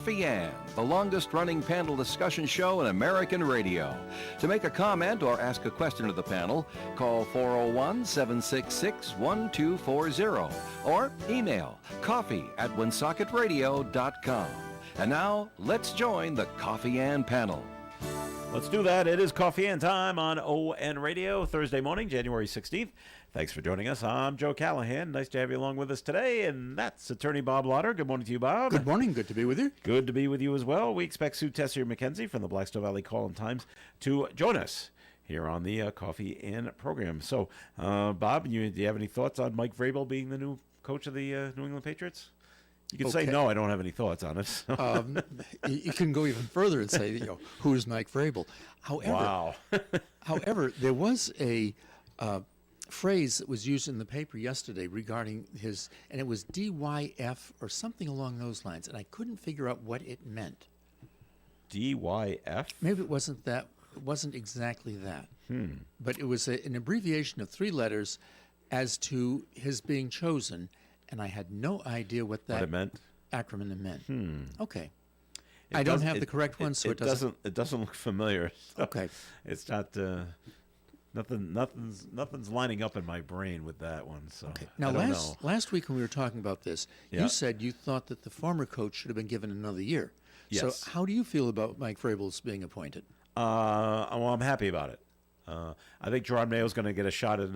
Coffee and, the longest-running panel discussion show in American radio. To make a comment or ask a question to the panel, call 401-766-1240 or email coffee@woonsockеtradio.com. And now, let's join the Coffee and panel. Let's do that. It is Coffee and time on ON Radio, Thursday morning, January 16th. Thanks for joining us. I'm Joe Callahan. Nice to have you along with us today. And that's Attorney Bob Lauder. Good morning to you, Bob. Good morning. Good to be with you. Good to be with you as well. We expect Sue Tessier-McKenzie from the Blackstone Valley Call-in-Times to join us here on the Coffee and program. So, Bob, do you have any thoughts on Mike Vrabel being the new coach of the New England Patriots? You can say, no, I don't have any thoughts on it. You can go even further and say, who's Mike Vrabel? However, there was a phrase that was used in the paper yesterday regarding his, and it was DYF or something along those lines, and I couldn't figure out what it meant. DYF? Maybe it wasn't that. It wasn't exactly that. But it was an abbreviation of 3 letters as to his being chosen, and I had no idea what that acronym meant. Okay. I don't have the correct one, so it doesn't. It doesn't look familiar. So okay. It's not. Nothing's lining up in my brain with that one. So okay. Now, last week when we were talking about this, you said you thought that the former coach should have been given another year. Yes. So how do you feel about Mike Vrabel's being appointed? Well, I'm happy about it. I think Gerard Mayo's going to get a shot at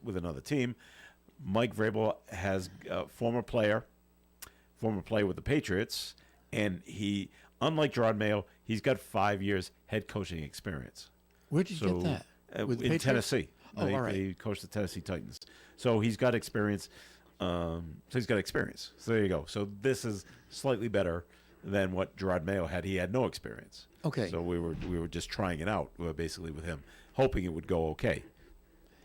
with another team. Mike Vrabel has former player with the Patriots, and he, unlike Gerard Mayo, he's got 5 years head coaching experience. Where did you get that? In Tennessee. Oh, all right. He coached the Tennessee Titans. So he's got experience. So there you go. So this is slightly better than what Gerard Mayo had. He had no experience. Okay. So we were just trying it out, basically, with him, hoping it would go okay.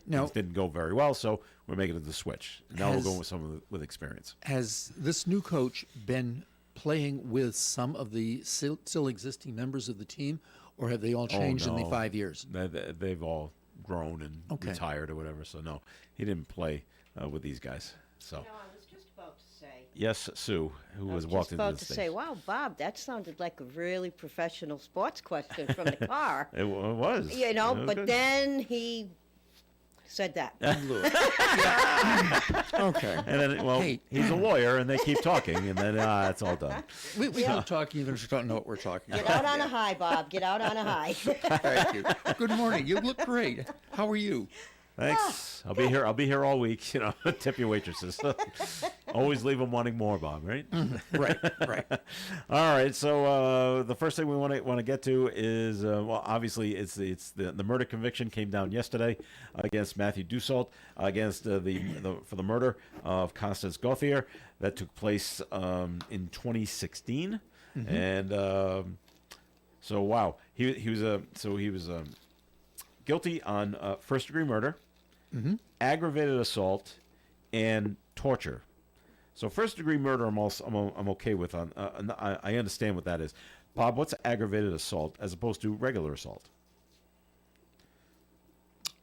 Now, it didn't go very well, so we're making it the switch. Now we're going with someone with experience. Has this new coach been playing with some of the still existing members of the team, or have they all changed in the 5 years? They've all grown and retired or whatever, so no, he didn't play with these guys. So. I was just about to say. Yes, Sue, who was walked into the stage. I was just about to say, wow, Bob, that sounded like a really professional sports question from the car. It was. But good. Then he said that. Okay. And then, he's a lawyer, and they keep talking, and then it's all done. We keep talking even if you don't know what we're talking about. Get out on a high, Bob. Get out on a high. Thank you. Good morning. You look great. How are you? Thanks. I'll be here all week. Tip your waitresses. Always leave them wanting more, Bob. Right? Right. All right. So the first thing we want to get to is obviously it's the murder conviction came down yesterday against Matthew Dussault against for the murder of Constance Gauthier that took place in 2016, and so wow he was guilty on first-degree murder, aggravated assault, and torture. So first-degree murder, I'm okay with. I understand what that is. Bob, what's aggravated assault as opposed to regular assault?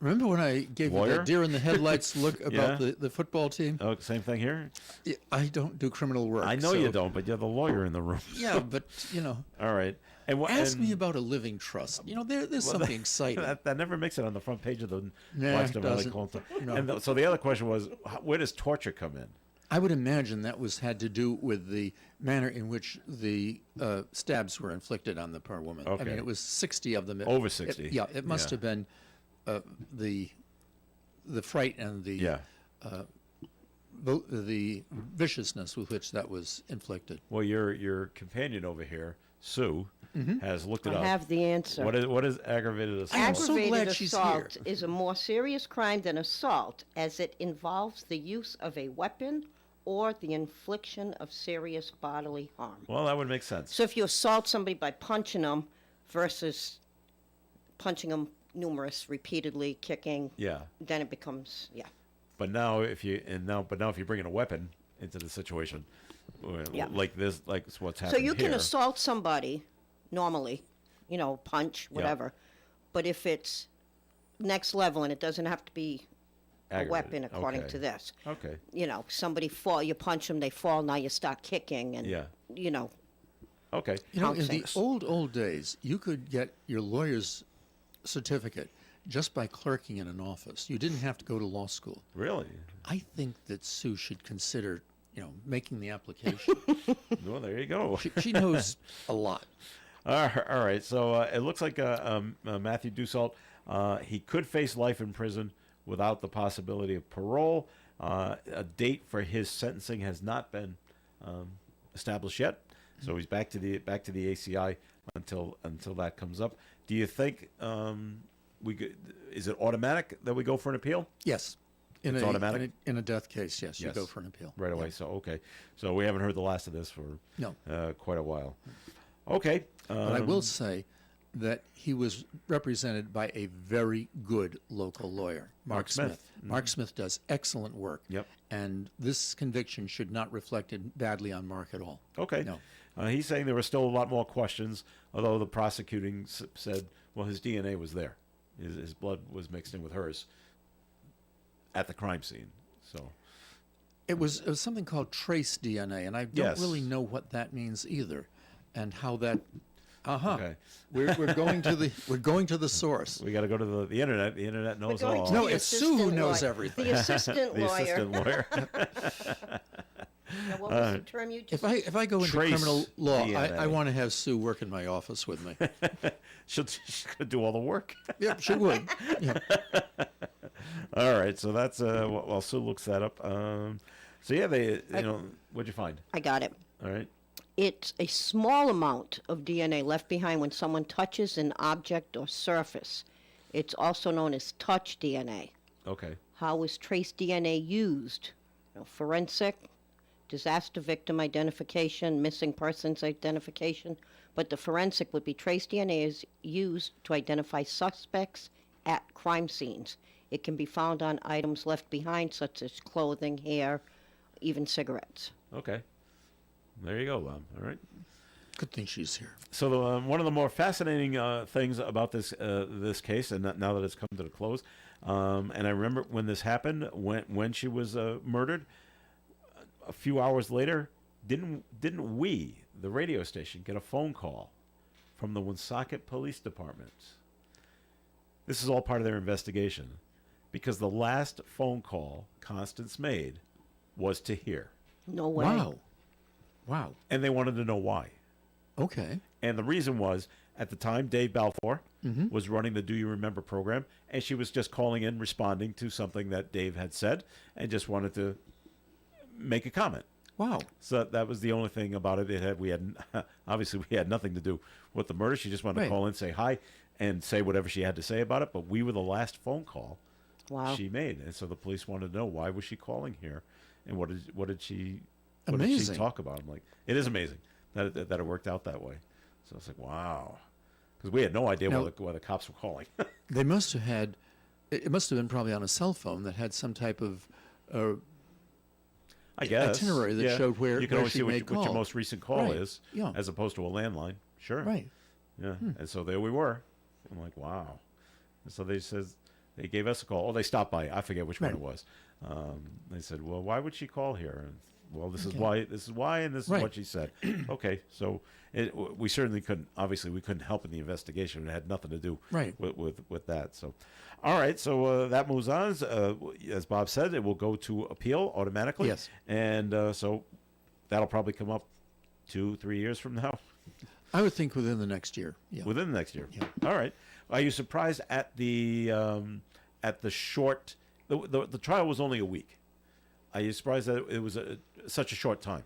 Remember when I gave you the deer in the headlights look about the football team? Oh, same thing here? Yeah, I don't do criminal work. I know you don't, but you're the lawyer in the room. Yeah, but, All right. Ask me about a living trust. There's something exciting. That never makes it on the front page of the Blackstone Valley Call-in-Times. And so the other question was, where does torture come in? I would imagine that had to do with the manner in which the stabs were inflicted on the poor woman. Okay. I mean, it was 60 of them. Over 60. It must have been the fright and the viciousness with which that was inflicted. Well, your companion over here, Sue, has looked it up. I have the answer. What is aggravated assault? Aggravated assault is a more serious crime than assault, as it involves the use of a weapon or the infliction of serious bodily harm. Well, that would make sense. So if you assault somebody by punching them versus punching them repeatedly, kicking, then it becomes, But now if you bring in a weapon into the situation, like this, like what's happening here. So you can here. assault somebody normally, punch, whatever. But if it's next level and it doesn't have to be a weapon according to this. Okay. Somebody you punch them, they fall, now you start kicking and, Okay. You know, in Counseling. the old days, you could get your lawyer's certificate just by clerking in an office. You didn't have to go to law school. Really? I think that Sue should consider, making the application. Well, there you go. She knows a lot. All right. So it looks like Matthew Dussault, he could face life in prison without the possibility of parole. A date for his sentencing has not been established yet, so he's back to the ACI until that comes up. Do you think is it automatic that we go for an appeal? Yes. It's automatic? In a death case, yes, you Yes. go for an appeal. Right away. Yeah. So okay. So we haven't heard the last of this for No. quite a while. Okay. But I will say that he was represented by a very good local lawyer, Mark Smith. Mark Smith does excellent work. Yep. And this conviction should not reflect it badly on Mark at all. Okay. No. He's saying there were still a lot more questions, although the prosecuting said, well, his DNA was there. His blood was mixed in with hers at the crime scene. So It was something called trace DNA, and I don't really know what that means either, and how that. Okay. We're going to the source. we got to go to the internet. The internet knows all. No, it's Sue who knows lawyer. everything. The assistant The lawyer. assistant lawyer. Now, what was the term you just If I go into Trace criminal law, DNA. I want to have Sue work in my office with me. She's going to do all the work. Yep, she would. Yeah. All right. So that's while Sue looks that up. So yeah, what'd you find? I got it. All right. It's a small amount of DNA left behind when someone touches an object or surface. It's also known as touch DNA. Okay. How is trace DNA used? Forensic, disaster victim identification, missing persons identification. But the forensic would be trace DNA is used to identify suspects at crime scenes. It can be found on items left behind, such as clothing, hair, even cigarettes. Okay. There you go, Bob. All right. Good thing she's here. So one of the more fascinating things about this case, and now that it's come to the close, and I remember when this happened, when she was murdered, a few hours later, didn't we, the radio station, get a phone call from the Woonsocket Police Department? This is all part of their investigation, because the last phone call Constance made was to here. No way. Wow. And they wanted to know why. Okay. And the reason was, at the time, Dave Balfour was running the Do You Remember program, and she was just calling in, responding to something that Dave had said, and just wanted to make a comment. Wow. So that was the only thing about it. Obviously, we had nothing to do with the murder. She just wanted to call in, say hi, and say whatever she had to say about it. But we were the last phone call she made, and so the police wanted to know, why was she calling here, and what did she talk about? I'm like, it is amazing that it worked out that way. So it's like, wow, because we had no idea why the cops were calling. They must have had. It must have been probably on a cell phone that had some type of. I guess itinerary that showed where you can always she see made what your call. most recent call Right. is, Yeah. as opposed to a landline. Sure. Right. Yeah. And so there we were. I'm like, wow. And so they gave us a call. Oh, they stopped by. I forget which one it was. They said, well, why would she call here? And, well, this is why, and this is what she said. Okay. So we certainly couldn't help in the investigation. It had nothing to do with that. So, all right. So that moves on. As Bob said, it will go to appeal automatically. Yes. And so that'll probably come up 2-3 years from now. I would think within the next year. Yeah. Within the next year. Yeah. All right. Are you surprised at the short? The trial was only a week. Are you surprised that it was such a short time?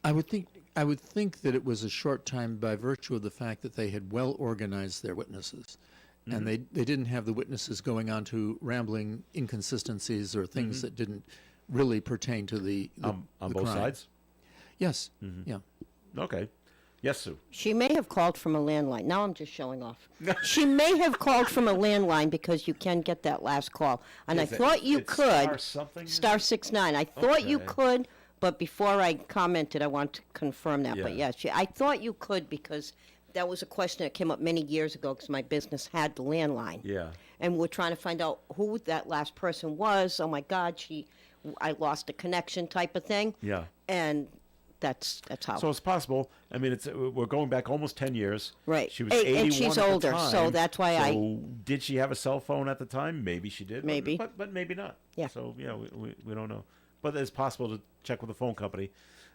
I would think that it was a short time by virtue of the fact that they had well organized their witnesses, and they didn't have the witnesses going on to rambling inconsistencies or things that didn't really pertain to the On the both crime. sides. Yes. Yeah. Okay. Yes, Sue. She may have called from a landline. Now I'm just showing off. She may have called from a landline because you can get that last call. And I thought you could. Star something? Star 69. I thought you Okay. could, but before I commented, I want to confirm that. But Yeah. yes, I thought you could because that was a question that came up many years ago because my business had the landline. Yeah. And we're trying to find out who that last person was. Oh my God, I lost a connection type of thing. Yeah. And That's how. So it's possible. I mean, we're going back almost 10 years. Right. She was 81 and she's at older, the time. so that's why So did she have a cell phone at the time? Maybe she did. Maybe. But maybe not. Yeah. So, we don't know. But it's possible to check with the phone company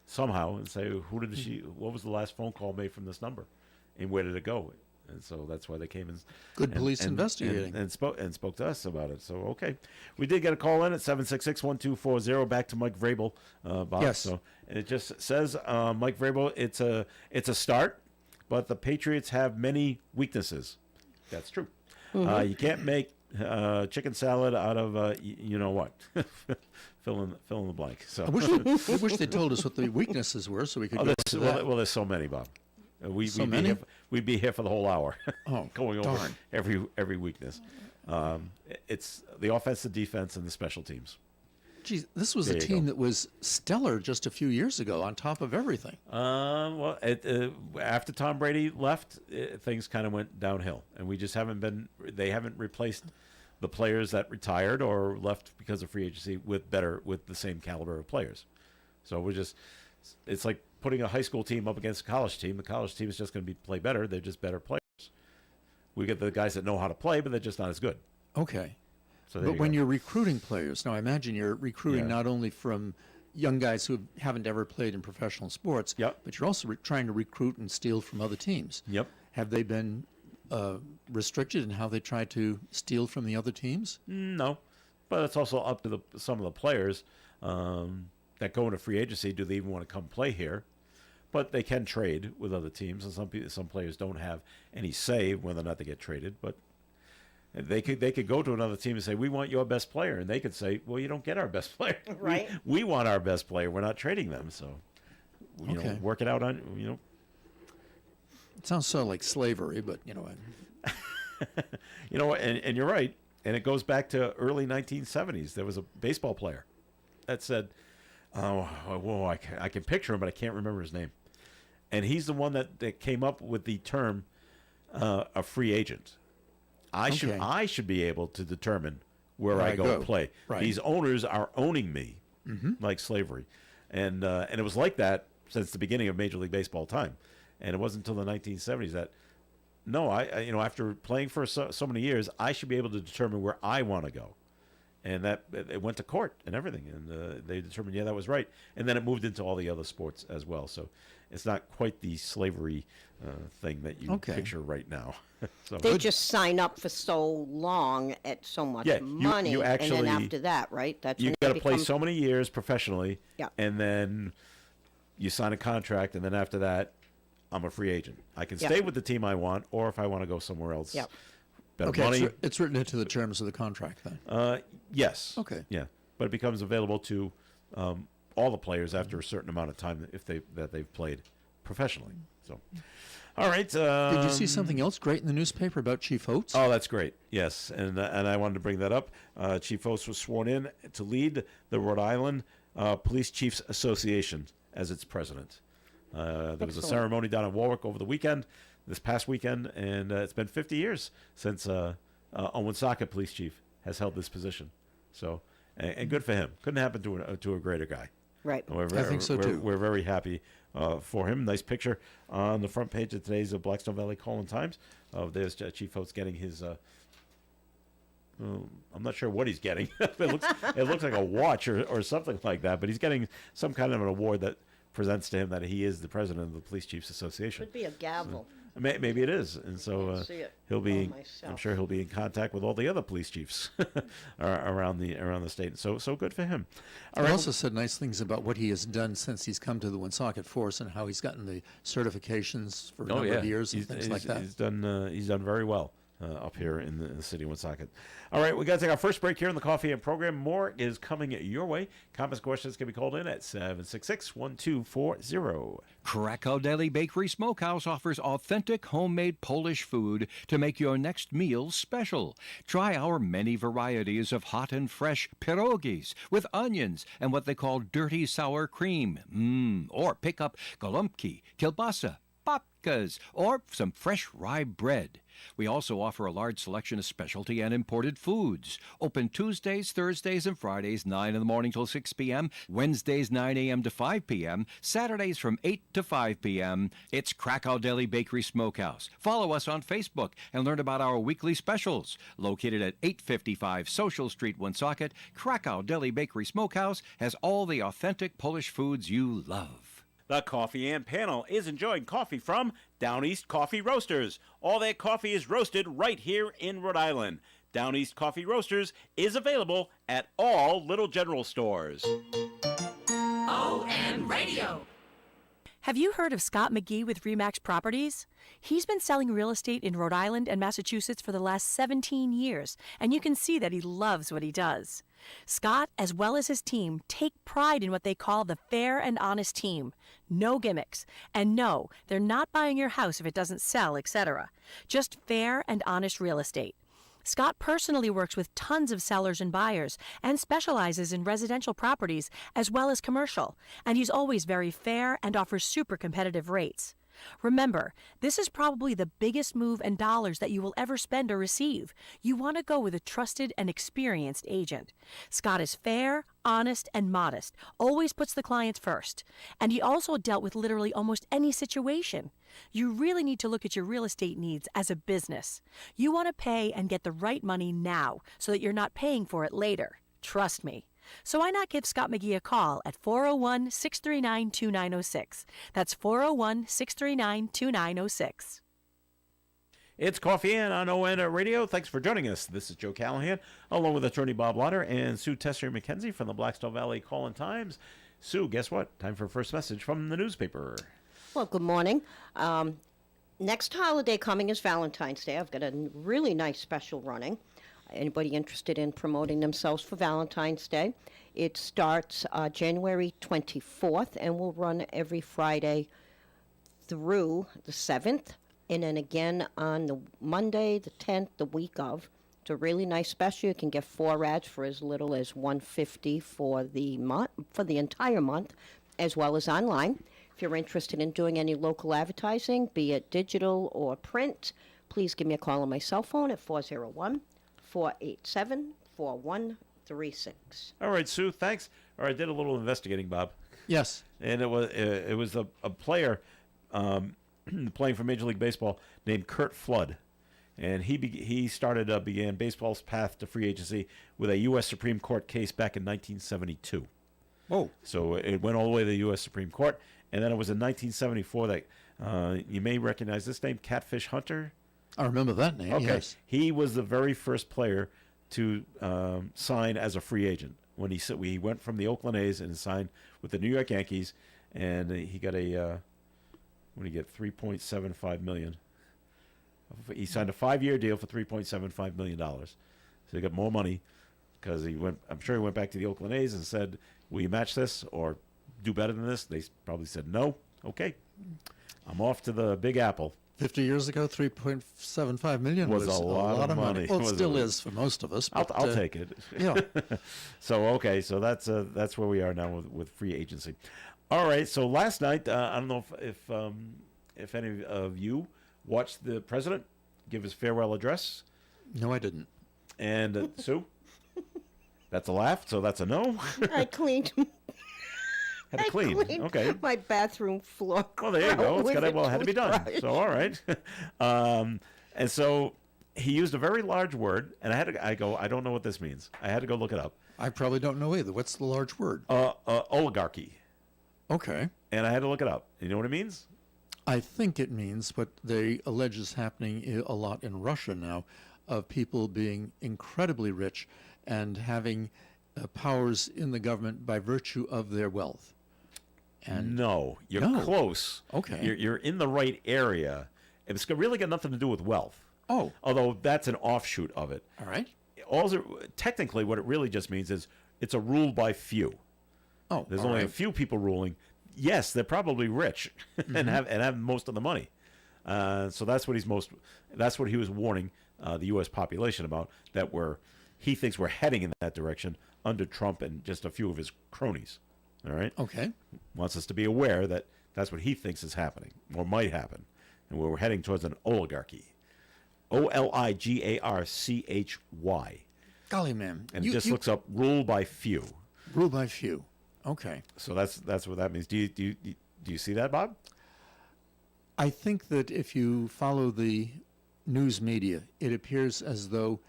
somehow and say, what was the last phone call made from this number? And where did it go? And so that's why they came in. Good police investigating. And spoke to us about it. So, okay. We did get a call in at 766-1240. Back to Mike Vrabel, Bob. Yes. So it just says, Mike Vrabel, it's a start, but the Patriots have many weaknesses. That's true. Mm-hmm. You can't make chicken salad out of, you know what. Fill in the blank. So I wish they told us what the weaknesses were so we could go into that. Well, there's so many, Bob. We'd be here for the whole hour. Oh, going over darn. every weakness. It's the offense, the defense, and the special teams. Geez, this was There a you team go. that was stellar just a few years ago on top of everything. Well, after Tom Brady left, things kind of went downhill, and we just they haven't replaced the players that retired or left because of free agency with the same caliber of players. So it's like putting a high school team up against a college team. The college team is just going to play better. They're just better players. We get the guys that know how to play, but they're just not as good. Okay. So But when you're recruiting players, now I imagine you're recruiting not only from young guys who haven't ever played in professional sports, Yep. but you're also trying to recruit and steal from other teams. Yep. Have they been restricted in how they try to steal from the other teams? No, but it's also up to some of the players that go into free agency. Do they even want to come play here? But they can trade with other teams, and some players don't have any say whether or not they get traded. But they could go to another team and say, "We want your best player," and they could say, "Well, you don't get our best player. Right. We want our best player. We're not trading them." So, Okay. work it out on It sounds so like slavery, but and you're right. And it goes back to early 1970s. There was a baseball player that said, I can picture him, but I can't remember his name. And he's the one that came up with the term a free agent. I should be able to determine where I go and play. Right. These owners are owning me, like slavery. And it was like that since the beginning of Major League Baseball time. And it wasn't until the 1970s that, after playing for so many years, I should be able to determine where I want to go. And that it went to court and everything, and they determined, that was right. And then it moved into all the other sports as well. So it's not quite the slavery thing that you picture right now. So they just sign up for so long at so much money, you actually, and then after that, right? That's you when got they to play become- so many years professionally, Yeah. and then you sign a contract, and then after that, I'm a free agent. I can Yeah. stay with the team I want, or if I want to go somewhere else. Yeah. Better okay, money. it's written into the terms of the contract then. Yes. Okay. Yeah, but it becomes available to all the players after a certain amount of time if they've played professionally. So, all right. Did you see something else great in the newspaper about Chief Oates? Oh, that's great. Yes, and I wanted to bring that up. Chief Oates was sworn in to lead the Rhode Island Police Chiefs Association as its president. There was a ceremony down in Warwick over the weekend, this past weekend, and it's been 50 years since Owen Socket, police chief, has held this position. So, and good for him. Couldn't happen to a greater guy. Right. I think so too. We're very happy for him. Nice picture on the front page of today's Blackstone Valley Call-in-Times. There's Chief Oates getting his. I'm not sure what he's getting. it looks like a watch or something like that, but he's getting some kind of an award that presents to him that he is the president of the Police Chiefs Association. Could be a gavel. So, maybe it is, and so see it he'll be. myself. I'm sure he'll be in contact with all the other police chiefs around the state. So good for him. All He right. also said nice things about what he has done since he's come to the Woonsocket Force and how he's gotten the certifications for a number of years and things like that. He's done very well up here in the city of Woonsocket. All right, we got to take our first break here in the Coffee and Program. More is coming your way. Comments, questions can be called in at 766-1240. Krakow Deli Bakery Smokehouse offers authentic homemade Polish food to make your next meal special. Try our many varieties of hot and fresh pierogies with onions and what they call dirty sour cream. Or pick up golubki, kielbasa, babkas, or some fresh rye bread. We also offer a large selection of specialty and imported foods. Open Tuesdays, Thursdays, and Fridays, 9 in the morning till 6 p.m., Wednesdays, 9 a.m. to 5 p.m., Saturdays from 8 to 5 p.m. It's Krakow Deli Bakery Smokehouse. Follow us on Facebook and learn about our weekly specials. Located at 855 Social Street, Woonsocket, Krakow Deli Bakery Smokehouse has all the authentic Polish foods you love. The Coffee and Panel is enjoying coffee from Down East Coffee Roasters. All their coffee is roasted right here in Rhode Island. Down East Coffee Roasters is available at all Little General stores. ON Radio. Have you heard of Scott McGee with RE/MAX Properties? He's been selling real estate in Rhode Island and Massachusetts for the last 17 years, and you can see that he loves what he does. Scott, as well as his team, take pride in what they call the fair and honest team. No gimmicks. And no, they're not buying your house if it doesn't sell, etc. Just fair and honest real estate. Scott personally works with tons of sellers and buyers and specializes in residential properties as well as commercial, and he's always very fair and offers super competitive rates. Remember, this is probably the biggest move in dollars that you will ever spend or receive. You want to go with a trusted and experienced agent. Scott is fair, honest, and modest, always puts the clients first. And he also dealt with literally almost any situation. You really need to look at your real estate needs as a business. You want to pay and get the right money now so that you're not paying for it later. Trust me. So why not give Scott McGee a call at 401-639-2906. That's 401-639-2906. It's Coffee In on ON Radio. Thanks for joining us. This is Joe Callahan, along with attorney Bob Lauder and Sue Tessier-McKenzie from the Blackstone Valley Call-in-Times. Sue, guess what? Time for first message from the newspaper. Well, good morning. Next holiday coming is Valentine's Day. I've got a really nice special running. Anybody interested in promoting themselves for Valentine's Day? It starts January 24th and will run every Friday through the 7th. And then again on the Monday, the 10th, the week of. It's a really nice special. You can get 4 ads for as little as $150 for the month, for the entire month, as well as online. If you're interested in doing any local advertising, be it digital or print, please give me a call on my cell phone at 401-487-4136. All right, Sue, thanks. All right, I did a little investigating, Bob. Yes. And it was a player playing for Major League Baseball named Curt Flood. And he began baseball's path to free agency with a U.S. Supreme Court case back in 1972. Oh. So it went all the way to the U.S. Supreme Court. And then it was in 1974 that you may recognize this name, Catfish Hunter. I remember that name, Okay. yes. He was the very first player to sign as a free agent. When he went from the Oakland A's and signed with the New York Yankees, and he got what did he get? $3.75 million. He signed a 5-year deal for $3.75 million. So he got more money because I'm sure he went back to the Oakland A's and said, "Will you match this or do better than this?" They probably said no. Okay, I'm off to the Big Apple. 50 years ago, $3.75 million was a lot of money. Well, it still is for most of us. But, I'll take it. Yeah. So that's where we are now with free agency. All right. So last night, I don't know if any of you watched the president give his farewell address. No, I didn't. And Sue, that's a laugh. So that's a no. I cleaned. Had to clean. Okay. My bathroom floor. Well, there you go. It had to be done. toothbrush. So all right. And so he used a very large word, and I don't know what this means. I had to go look it up. I probably don't know either. What's the large word? Oligarchy. Okay. And I had to look it up. You know what it means? I think it means what they allege is happening a lot in Russia now, of people being incredibly rich and having powers in the government by virtue of their wealth. And no, you're No. close. Okay. You're in the right area. It's really got nothing to do with wealth. Oh. Although that's an offshoot of it. All right. Technically, what it really just means is it's a rule by few. Oh, There's all only a right. few people ruling. Yes, they're probably rich and have most of the money. So that's what he was warning the U.S. population about, that he thinks we're heading in that direction under Trump and just a few of his cronies. All right. Okay. Wants us to be aware that that's what he thinks is happening or might happen, and we're heading towards an oligarchy. OLIGARCHY. Golly, man. And it just looks up rule by few. Rule by few. Okay. So that's what that means. Do you see that, Bob? I think that if you follow the news media, it appears as though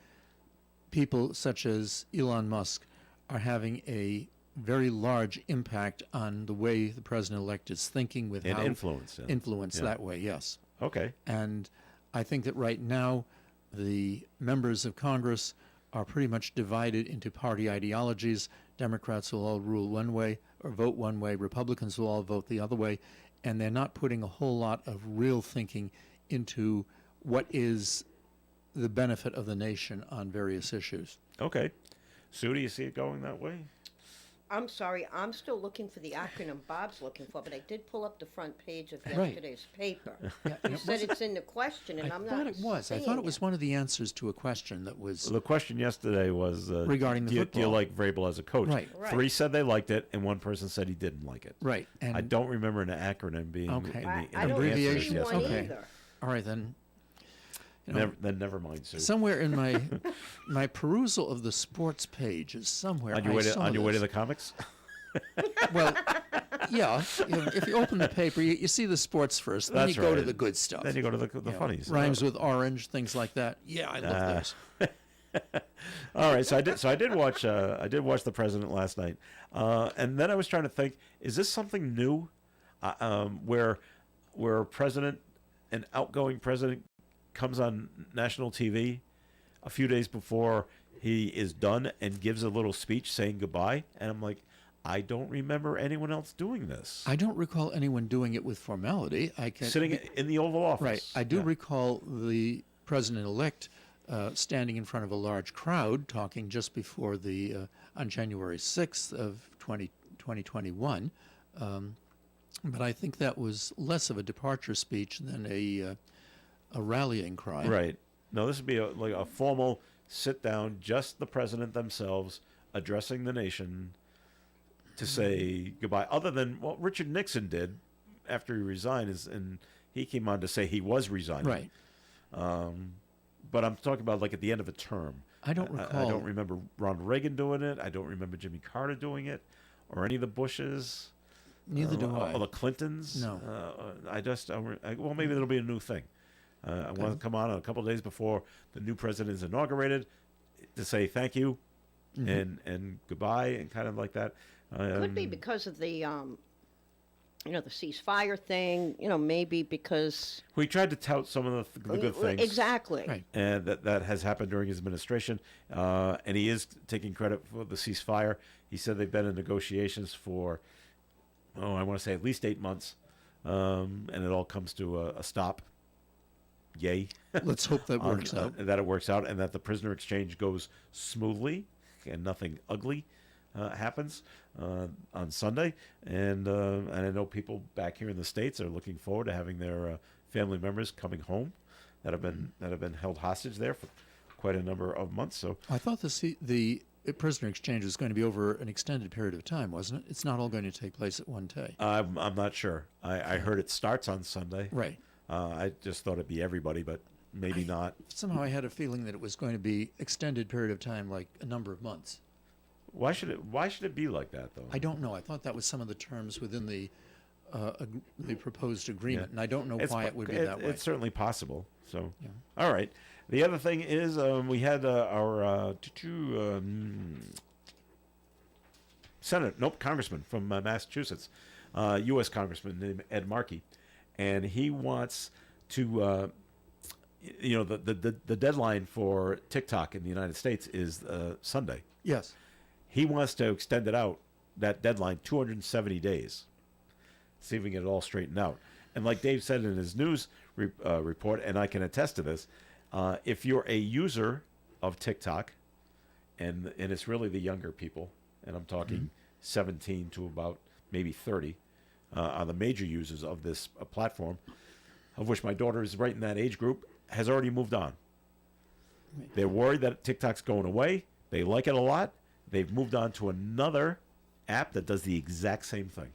people such as Elon Musk are having a very large impact on the way the president-elect is thinking with And how influence. influence that way, yes. Okay. And I think that right now the members of Congress are pretty much divided into party ideologies. Democrats will all rule one way or vote one way. Republicans will all vote the other way. And they're not putting a whole lot of real thinking into what is the benefit of the nation on various issues. Okay. Sue, do you see it going that way? I'm sorry, I'm still looking for the acronym Bob's looking for, but I did pull up the front page of Right. yesterday's paper. Yeah, You said it's in the question, and I'm I thought not it was. I seeing thought it was one of the answers to a question that was The question yesterday was Regarding the do you football. like Vrabel as a coach? Right. Right. 3 said they liked it, and 1 person said he didn't like it. right. And I don't remember an acronym being Okay. in I the don't see abbreviation. one Okay. either. all right then. You know, Never mind, Sue. somewhere in my perusal of the sports page is somewhere. On your I way to saw on your way to this. the comics? Well, yeah. If you open the paper, you see the sports first, then That's you go to right. the good stuff. Then you go to the You know, funnies. Rhymes with orange, things like that. Yeah, I love those. All right, so I did watch the president last night, and then I was trying to think: is this something new, where a president, an outgoing president, comes on national TV a few days before he is done and gives a little speech saying goodbye, and I'm like, I don't remember anyone else doing this. I don't recall anyone doing it with formality. I can Sitting in the Oval Office. Right. I do Yeah. recall the president-elect standing in front of a large crowd talking just before on January 6th of 2021. But I think that was less of a departure speech than a rallying cry. Right. No, this would be like a formal sit down, just the president themselves addressing the nation to say goodbye. Other than what Richard Nixon did after he resigned, and he came on to say he was resigning. Right. But I'm talking about like at the end of a term. I don't recall. I don't remember Ronald Reagan doing it. I don't remember Jimmy Carter doing it, or any of the Bushes. Neither do I. Or the Clintons. No. Well, maybe it'll be a new thing. I want to come on a couple of days before the new president is inaugurated to say thank you and goodbye and kind of like that. Could be because of the the ceasefire thing. Maybe because We tried to tout some of the good things. Exactly. Right. And that has happened during his administration. And he is taking credit for the ceasefire. He said they've been in negotiations for, I want to say at least 8 months. And it all comes to a stop. Yay. Let's hope that works out. That it works out and that the prisoner exchange goes smoothly and nothing ugly happens on Sunday. And I know people back here in the States are looking forward to having their family members coming home that have been held hostage there for quite a number of months. So I thought the prisoner exchange was going to be over an extended period of time, wasn't it? It's not all going to take place at one day. I'm not sure. I heard it starts on Sunday. Right. I just thought it'd be everybody, but maybe not. Somehow I had a feeling that it was going to be extended period of time, like a number of months. Why should it be like that though? I don't know. I thought that was some of the terms within the proposed agreement, and I don't know why it would be that way. It's certainly possible. So, Yeah. all right. The other thing is we had our congressman from Massachusetts, U.S. congressman named Ed Markey, and he wants to, the deadline for TikTok in the United States is Sunday. Yes. He wants to extend it out, that deadline, 270 days. See if we can get it all straightened out. And like Dave said in his news report, and I can attest to this, if you're a user of TikTok, and it's really the younger people, and I'm talking 17 to about maybe 30, are the major users of this platform, of which my daughter is right in that age group, has already moved on. They're worried that TikTok's going away. They like it a lot. They've moved on to another app that does the exact same thing.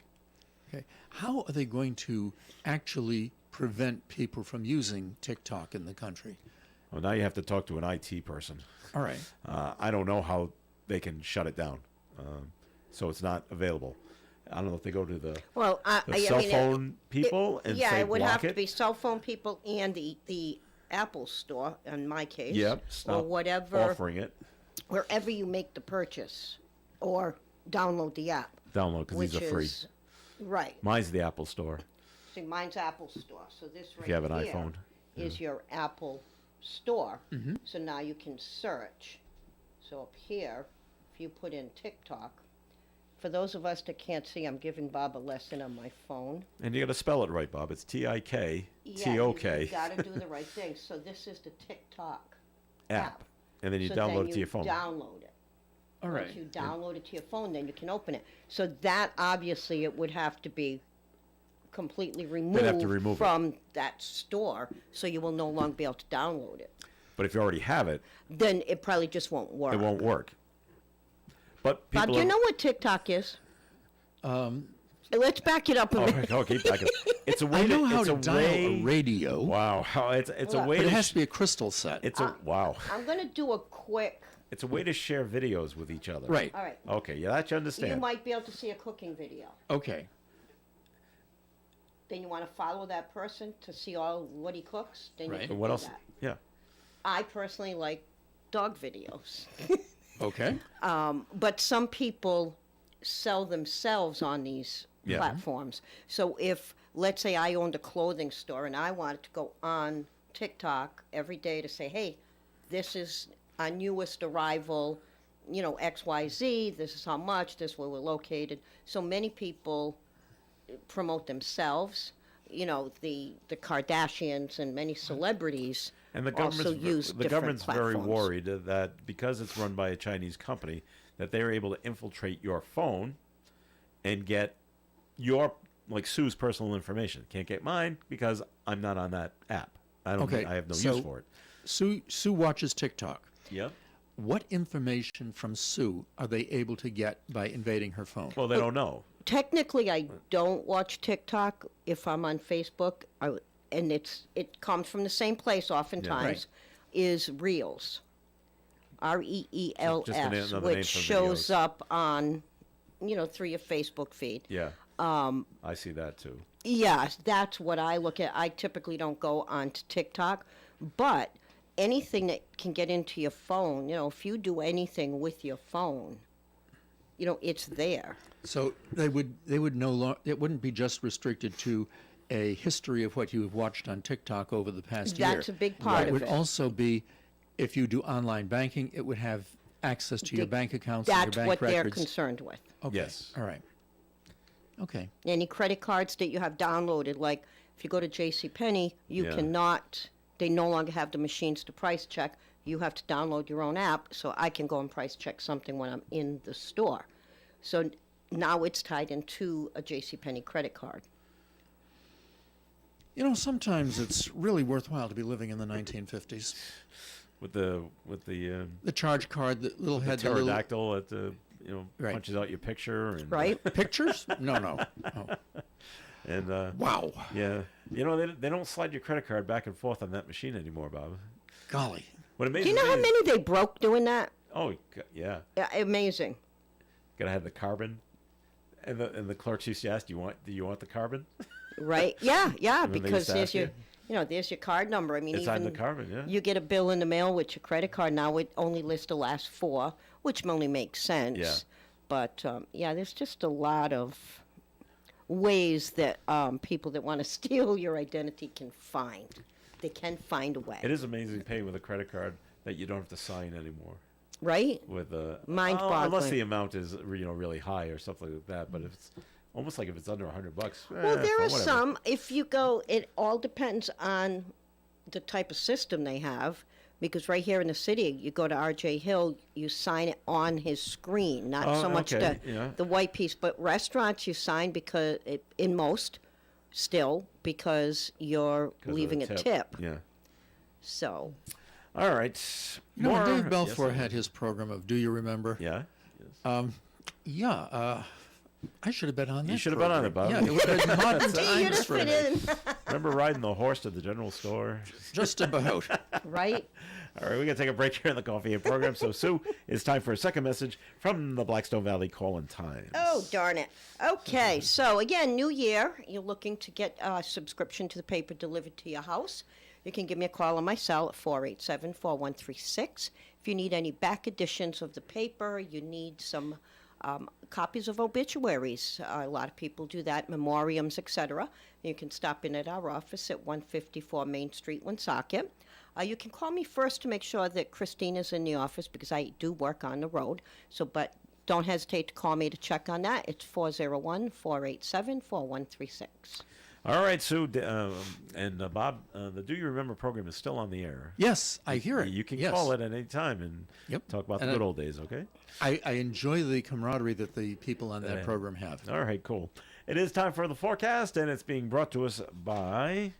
Okay. How are they going to actually prevent people from using TikTok in the country? Well, now you have to talk to an IT person. All right. I don't know how they can shut it down, so it's not available. I don't know if they go to the cell phone people and say it would block have it. to be cell phone people and the Apple Store in my case. Yep. Stop or whatever, offering it. wherever you make the purchase or download the app. Download because these are free. Right. Mine's the Apple Store. See, mine's Apple Store. So this right If you have an here iPhone. is your Apple Store. So now you can search. So up here, if you put in TikTok, for those of us that can't see, I'm giving Bob a lesson on my phone. And you got to spell it right, Bob. It's TikTok. Yeah, you got to do the right thing. So this is the TikTok app. And then you So download then it to your phone. Download it. All right. Once you download it to your phone, then you can open it. So that obviously it would have to be completely removed from that store, so you will no longer be able to download it. But if you already have it, Then it probably just won't work. it won't work. But people Bob, do you know what TikTok is? Let's back it up a minute. keep back it. It's a way I know how it's to a dial way, a radio, Wow, it's a Look. way but to it has to be a crystal set. it's a wow. I'm going to do a quick. It's a way to share videos with each other. Right. All right. Okay, yeah, that you understand. You might be able to see a cooking video. Okay. Then you want to follow that person to see all what he cooks. Then Right. you can What do else? that. Yeah. I personally like dog videos. Okay. But some people sell themselves on these Yeah. platforms. So if, let's say, I owned a clothing store and I wanted to go on TikTok every day to say, hey, this is our newest arrival, XYZ, this is how much, this is where we're located. So many people promote themselves, the Kardashians and many celebrities. And the also government's use the different government's very platforms. worried that because it's run by a Chinese company, that they're able to infiltrate your phone and get your Sue's personal information. Can't get mine because I'm not on that app. I have no use for it. Sue watches TikTok. Yep. What information from Sue are they able to get by invading her phone? Well, they don't know. Technically, I don't watch TikTok if I'm on Facebook, and it comes from the same place oftentimes, is Reels. Just another REELS, name which for shows videos. up on, through your Facebook feed. Yeah. I see that too. Yeah, that's what I look at. I typically don't go onto TikTok, but anything that can get into your phone, if you do anything with your phone, it's there. So they would no longer. It wouldn't be just restricted to a history of what you've watched on TikTok over the past year. That's a big part It of would it. also be, if you do online banking, it would have access to your bank accounts and your That's bank what they're records. concerned with. Okay. Yes. All right. Okay. Any credit cards that you have downloaded, like if you go to JCPenney, you Yeah. cannot, they no longer have the machines to price check. You have to download your own app, so I can go and price check something when I'm in the store. So now it's tied into a JCPenney credit card. Sometimes it's really worthwhile to be living in the 1950s. With the The charge card, the little head, the little pterodactyl that Right. punches out your picture and Right? pictures. No. Oh. and Wow. yeah, they don't slide your credit card back and forth on that machine anymore, Bob. Golly. What Do amazes you know me how is- many they broke doing that? Oh yeah, Yeah, amazing. gotta have the carbon, and the clerks used to ask, do you want the carbon? Right? Yeah, And then they because used to there's ask your, there's your card number. I mean, It's even on the carbon, yeah. you get a bill in the mail with your credit card now. It only lists the last four, which only makes sense. Yeah. But there's just a lot of ways that people that want to steal your identity can find. They can find a way. It is amazing paying with a credit card that you don't have to sign anymore. Right? With Mind-boggling. unless the amount is really high or something like that. But if it's almost like if it's under $100. Well, there are whatever. some. If you go, it all depends on the type of system they have. Because right here in the city, you go to R.J. Hill, you sign it on his screen, not Oh, so much okay, yeah. the white piece. But restaurants, you sign because, in most, still, because you're 'Cause of leaving the a tip. Yeah. So, All right. When Dave Yes, Belfour had his program of Do You Remember? Yeah. Yes. Yeah. I should have been on that. You should have been on it, Bob. Yeah, it would have been modern You'd times have for fit me. in. Remember riding the horse to the general store? Just about. Right? All right, we're going to take a break here in the Coffee and program. So, Sue, it's time for a second message from the Blackstone Valley Call-in Times. Oh, darn it. Okay, so again, new year. You're looking to get a subscription to the paper delivered to your house. You can give me a call on my cell at 487-4136. If you need any back editions of the paper, you need some copies of obituaries. A lot of people do that, memoriams, etc. You can stop in at our office at 154 Main Street, Woonsocket. You can call me first to make sure that Christina's in the office because I do work on the road. But don't hesitate to call me to check on that. It's 401-487-4136. All right, Sue, and Bob, the Do You Remember program is still on the air. Yes, I hear it. You can Yes. call it at any time and talk about And the good old days, okay? I enjoy the camaraderie that the people on that program have. All right, cool. It is time for the forecast, and it's being brought to us by...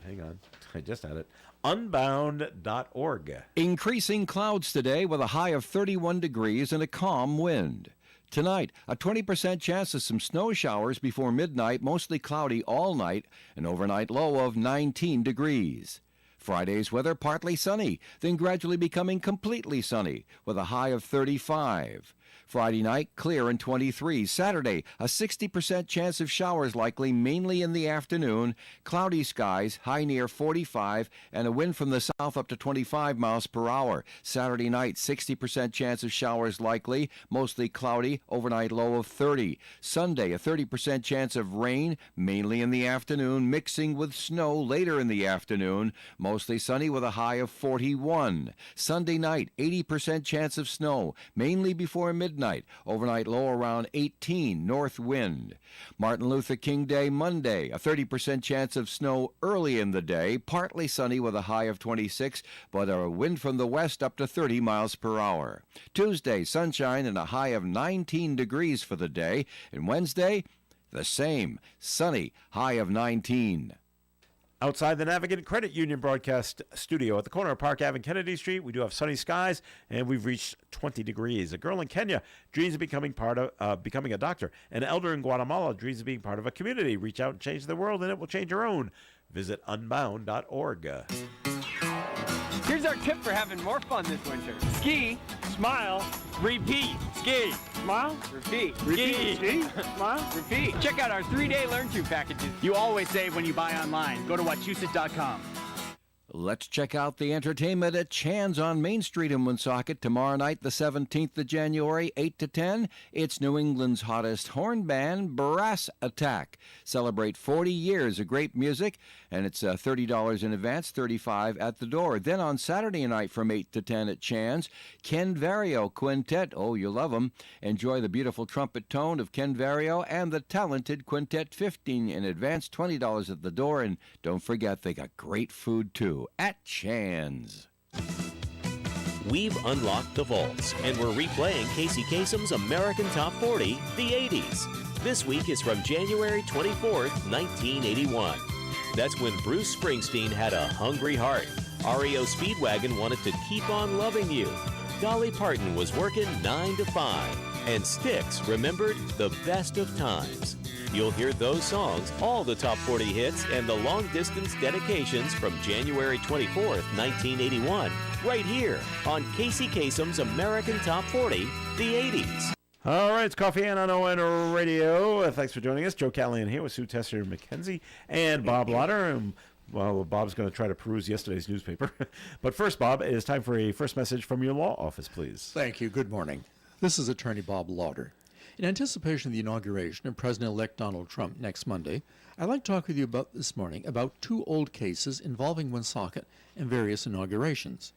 Hang on. I just had it. Unbound.org. Increasing clouds today with a high of 31 degrees and a calm wind. Tonight, a 20% chance of some snow showers before midnight, mostly cloudy all night, an overnight low of 19 degrees. Friday's weather partly sunny, then gradually becoming completely sunny with a high of 35. Friday night, clear and 23. Saturday, a 60% chance of showers likely, mainly in the afternoon. Cloudy skies, high near 45, and a wind from the south up to 25 miles per hour. Saturday night, 60% chance of showers likely, mostly cloudy, overnight low of 30. Sunday, a 30% chance of rain, mainly in the afternoon, mixing with snow later in the afternoon. Mostly sunny with a high of 41. Sunday night, 80% chance of snow, mainly before midnight. Overnight low around 18, north wind. Martin Luther King Day Monday, a 30% chance of snow early in the day, partly sunny with a high of 26, but a wind from the west up to 30 miles per hour. Tuesday, sunshine and a high of 19 degrees for the day. And Wednesday, the same, sunny, high of 19. Outside the Navigant Credit Union broadcast studio at the corner of Park Ave and Kennedy Street, we do have sunny skies, and we've reached 20 degrees. A girl in Kenya dreams of becoming a doctor. An elder in Guatemala dreams of being part of a community. Reach out and change the world, and it will change your own. Visit unbound.org. Here's our tip for having more fun this winter. Ski, smile, repeat. Ski, smile, repeat. Repeat. Ski, smile, repeat. Check out our 3-day Learn To packages. You always save when you buy online. Go to Wachusett.com. Let's check out the entertainment at Chan's on Main Street in Woonsocket tomorrow night, the 17th of January, 8 to 10. It's New England's hottest horn band, Brass Attack. Celebrate 40 years of great music, and it's $30 in advance, $35 at the door. Then on Saturday night from 8 to 10 at Chan's, Ken Vario Quintet. Oh, you love them. Enjoy the beautiful trumpet tone of Ken Vario and the talented Quintet. 15 in advance, $20 at the door. And don't forget, they got great food, too, at Chan's. We've unlocked the vaults, and we're replaying Casey Kasem's American Top 40, the 80s. This week is from January 24th, 1981. That's when Bruce Springsteen had a hungry heart. REO Speedwagon wanted to keep on loving you. Dolly Parton was working 9 to 5. And Styx remembered the best of times. You'll hear those songs, all the top 40 hits, and the long-distance dedications from January 24th, 1981, right here on Casey Kasem's American Top 40, the 80s. All right, it's Coffee and on ON Radio. Thanks for joining us. Joe Callahan here with Sue Tesser McKenzie and Bob Lauder. And, well, Bob's going to try to peruse yesterday's newspaper. But first, Bob, it is time for a first message from your law office, please. Thank you. Good morning. This is Attorney Bob Lauder. In anticipation of the inauguration of President-elect Donald Trump next Monday, I'd like to talk with you this morning about 2 old cases involving Woonsocket and various inaugurations.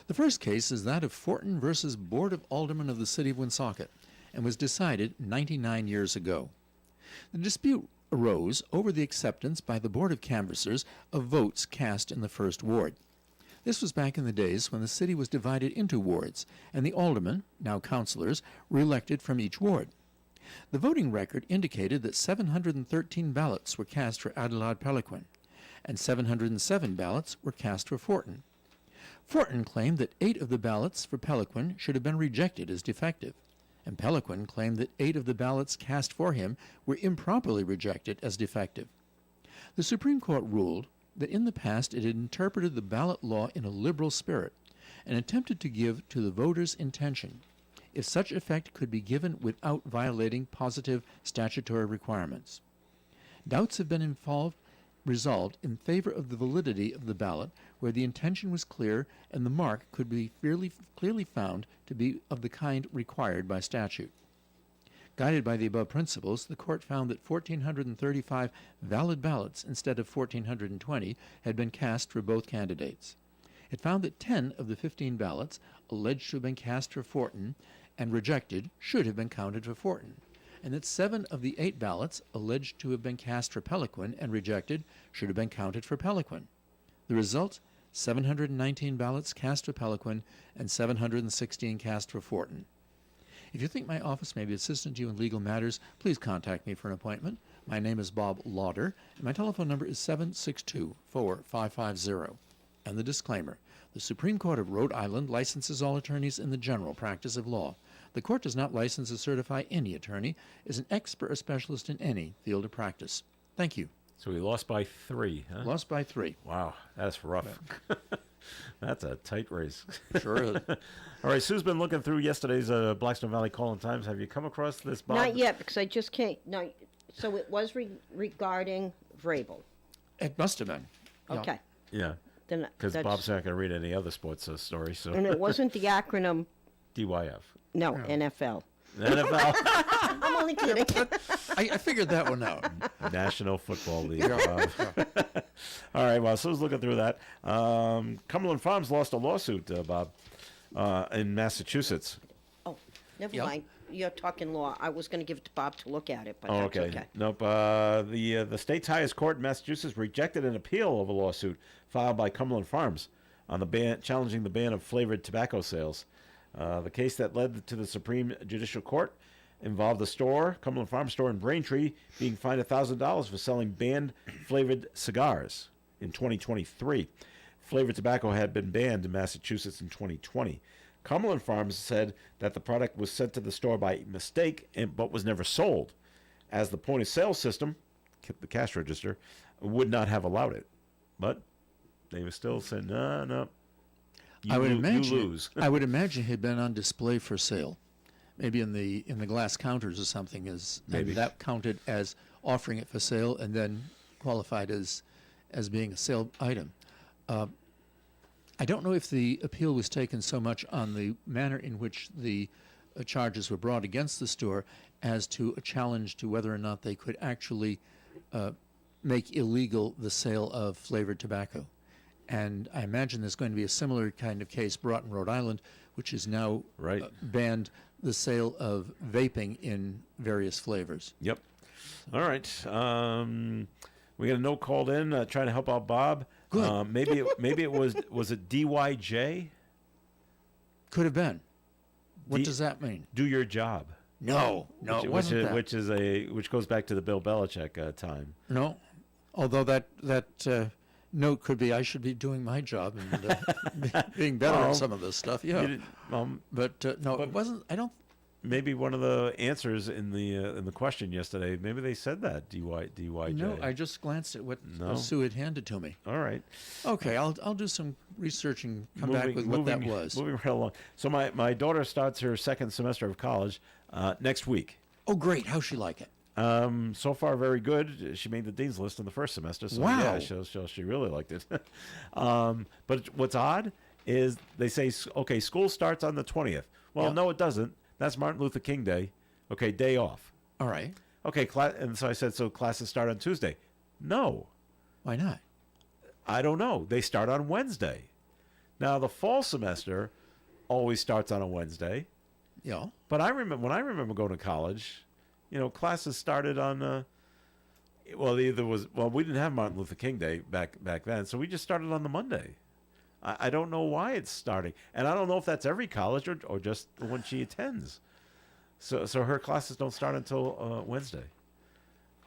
The first case is that of Fortin versus Board of Aldermen of the City of Woonsocket and was decided 99 years ago. The dispute arose over the acceptance by the Board of Canvassers of votes cast in the First Ward. This was back in the days when the city was divided into wards, and the aldermen, now councilors, were elected from each ward. The voting record indicated that 713 ballots were cast for Adelaide Peliquin, and 707 ballots were cast for Fortin. Fortin claimed that 8 of the ballots for Peliquin should have been rejected as defective, and Peliquin claimed that 8 of the ballots cast for him were improperly rejected as defective. The Supreme Court ruled that in the past it had interpreted the ballot law in a liberal spirit and attempted to give to the voter's intention, if such effect could be given without violating positive statutory requirements. Doubts have been resolved in favor of the validity of the ballot where the intention was clear and the mark could be clearly found to be of the kind required by statute. Guided by the above principles, the court found that 1,435 valid ballots instead of 1,420 had been cast for both candidates. It found that 10 of the 15 ballots alleged to have been cast for Fortin and rejected should have been counted for Fortin, and that 7 of the 8 ballots alleged to have been cast for Peliquin and rejected should have been counted for Peliquin. The result, 719 ballots cast for Peliquin and 716 cast for Fortin. If you think my office may be assistant to you in legal matters, please contact me for an appointment. My name is Bob Lauder, and my telephone number is 762-4550. And the disclaimer, the Supreme Court of Rhode Island licenses all attorneys in the general practice of law. The court does not license or certify any attorney as an expert or specialist in any field of practice. Thank you. So we lost by 3, huh? Lost by 3. Wow, that's rough. That's a tight race. Sure is. All right, Sue's been looking through yesterday's Blackstone Valley Call-in-Times. Have you come across this, Bob? Not yet, because I just can't. No, so it was regarding Vrabel. It must have been. Yeah. Okay. Yeah, Then because that's- Bob's not going to read any other sports stories. So And it wasn't the acronym. DYF. No, NFL. NFL. I'm only kidding. I figured that one out. National Football League. All right, well, Sue's looking through that. Cumberland Farms lost a lawsuit, Bob, in Massachusetts. Oh, never Yeah. mind. You're talking law. I was going to give it to Bob to look at it, but Oh, that's okay. okay. Nope. The state's highest court in Massachusetts rejected an appeal of a lawsuit filed by Cumberland Farms on the ban challenging the ban of flavored tobacco sales. The case that led to the Supreme Judicial Court involved a store, Cumberland Farms store in Braintree, being fined $1,000 for selling banned flavored cigars in 2023. Flavored tobacco had been banned in Massachusetts in 2020. Cumberland Farms said that the product was sent to the store by mistake but was never sold, as the point-of-sale system, the cash register, would not have allowed it. But they were still saying, no. I would you imagine. lose. I would imagine it had been on display for sale, maybe in the glass counters or something. Maybe. And that counted as offering it for sale, and then qualified as being a sale item. I don't know if the appeal was taken so much on the manner in which the charges were brought against the store as to a challenge to whether or not they could actually make illegal the sale of flavored tobacco. And I imagine there's going to be a similar kind of case brought in Rhode Island, which has now banned the sale of vaping in various flavors. Yep. All right. We got a note called in trying to help out Bob. Good. Maybe it was it DYJ? Could have been. What does that mean? Do your job. No, it wasn't that. Which goes back to the Bill Belichick time. No, although that note could be I should be doing my job and being better at some of this stuff. Yeah, but it wasn't. I don't. Maybe one of the answers in the question yesterday. Maybe they said that DYJ. No, I just glanced at what Sue had handed to me. All right. Okay, I'll do some research and come back with what that was. Moving right along. So my daughter starts her second semester of college next week. Oh, great! How's she like it? So far, very good. She made the dean's list in the first semester. So wow. Yeah, she really liked it. But what's odd is they say, okay, school starts on the 20th. Well, no, it doesn't. That's Martin Luther King Day. Okay, day off. All right. Okay, and so I said, so classes start on Tuesday. No. Why not? I don't know. They start on Wednesday. Now, the fall semester always starts on a Wednesday. Yeah. But when I remember going to college, classes started on, we didn't have Martin Luther King Day back then, so we just started on the Monday. I don't know why it's starting. And I don't know if that's every college or just when she attends. So her classes don't start until Wednesday.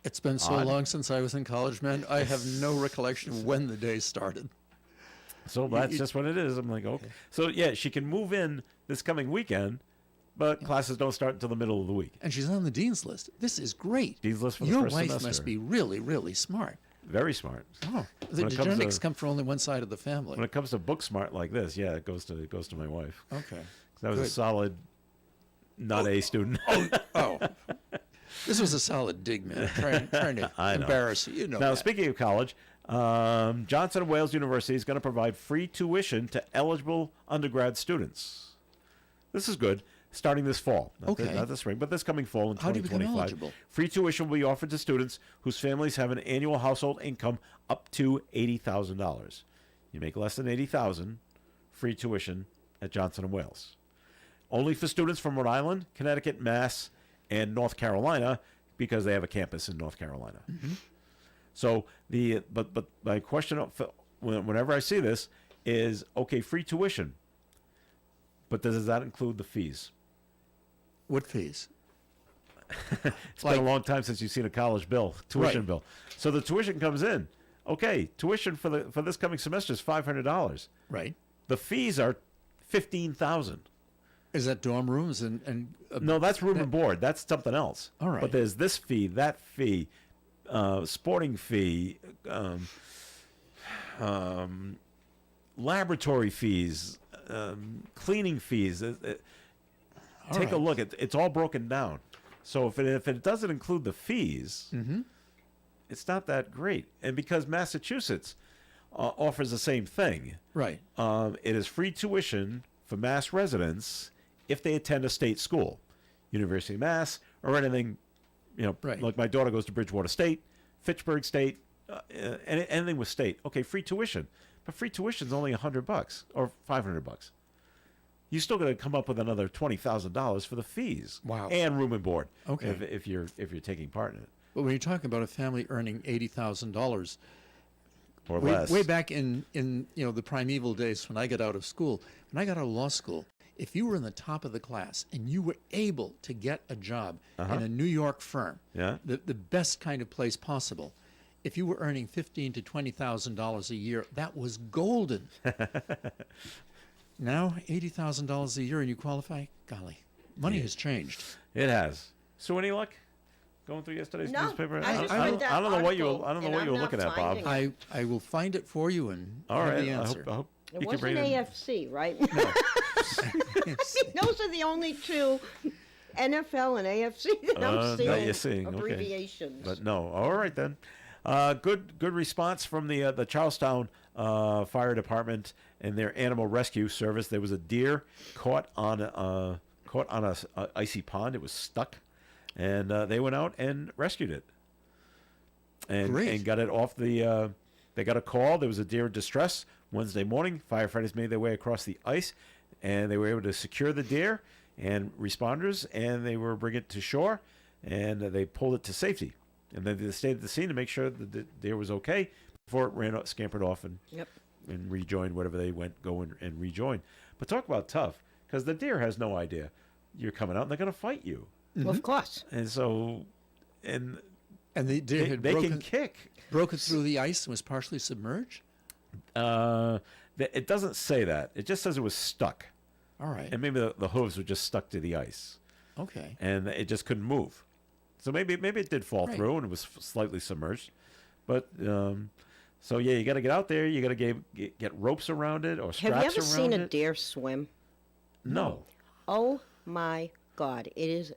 It's been so long since I was in college, man. I have no recollection of when the day started. So that's just what it is. I'm like, okay. So, yeah, she can move in this coming weekend, but classes don't start until the middle of the week. And she's on the dean's list. This is great. Dean's list for the Your first wife semester. must be really, really smart. Very smart. Oh, the When it comes genetics to- come from only one side of the family. When it comes to book smart like this, yeah, it goes to my wife. Okay. That was a Good. solid, not A student. Oh, this was a solid dig, man. Trying to I know. embarrass you. You know Now, that. speaking of college, Johnson & Wales University is going to provide free tuition to eligible undergrad students. This is good. Starting this fall. Okay. Not this spring, but this coming fall in How do you become 2025. eligible? Free tuition will be offered to students whose families have an annual household income up to $80,000. You make less than $80,000, free tuition at Johnson & Wales. Only for students from Rhode Island, Connecticut, Mass, and North Carolina, because they have a campus in North Carolina. Mm-hmm. So but my question whenever I see this is, okay, free tuition, but does that include the fees? What fees? It's been a long time since you've seen a college bill, tuition Right. bill. So the tuition comes in. Okay, tuition for this coming semester is $500. Right. The fees are $15,000. Is that dorm rooms and No, that's room and board. That's something else. All right. But there's this fee, that fee, sporting fee, laboratory fees, cleaning fees. Take a right. look. It's all broken down. So if it doesn't include the fees, it's not that great. And because Massachusetts offers the same thing, right? it is free tuition for Mass residents if they attend a state school, University of Mass, or anything. Right. Like my daughter goes to Bridgewater State, Fitchburg State, anything with state. Okay, free tuition, but free tuition is only $100 or $500. You still got to come up with another $20,000 for the fees. Wow. And room and board. Okay. If you're taking part in it But when you're talking about a family earning $80,000, or less. way back in the primeval days when I got out of school, when I got out of law school, if you were in the top of the class and you were able to get a job in a New York firm, Yeah. the best kind of place possible, if you were earning $15,000 to $20,000 a year, that was golden. Now, $80,000 a year and you qualify? Golly, money has changed. It has. So any luck going through yesterday's No, newspaper? I just read that I don't know what article, I don't know and what you were I'm looking not at, Bob. finding I will find it for you and All have right. the I answer. hope It you can wasn't bring it in. AFC, right? Those are the only two, NFL and AFC, that I'm seeing. That you're seeing. Abbreviations. Okay. But no. All right then. Good response from the Charlestown Fire Department and their animal rescue service. There was a deer caught on a icy pond. It was stuck, and they went out and rescued it. And got it off the. They got a call. There was a deer in distress Wednesday morning. Firefighters made their way across the ice, and they were able to secure the deer and responders, and they were bringing it to shore, and they pulled it to safety. And then they stayed at the scene to make sure that the deer was okay before it scampered off and rejoined whatever they go and rejoin. But talk about tough, because the deer has no idea you're coming out, and they're going to fight you. Well, of course. And so, and the deer had they can kick. broken through the ice and was partially submerged? It doesn't say that. It just says it was stuck. All right. And maybe the hooves were just stuck to the ice. Okay. And it just couldn't move. So maybe it did fall Right. through and it was slightly submerged. But so yeah, you got to get out there. You got to get ropes around it or straps around it. Have you ever seen a deer swim? No. Oh my God! It is.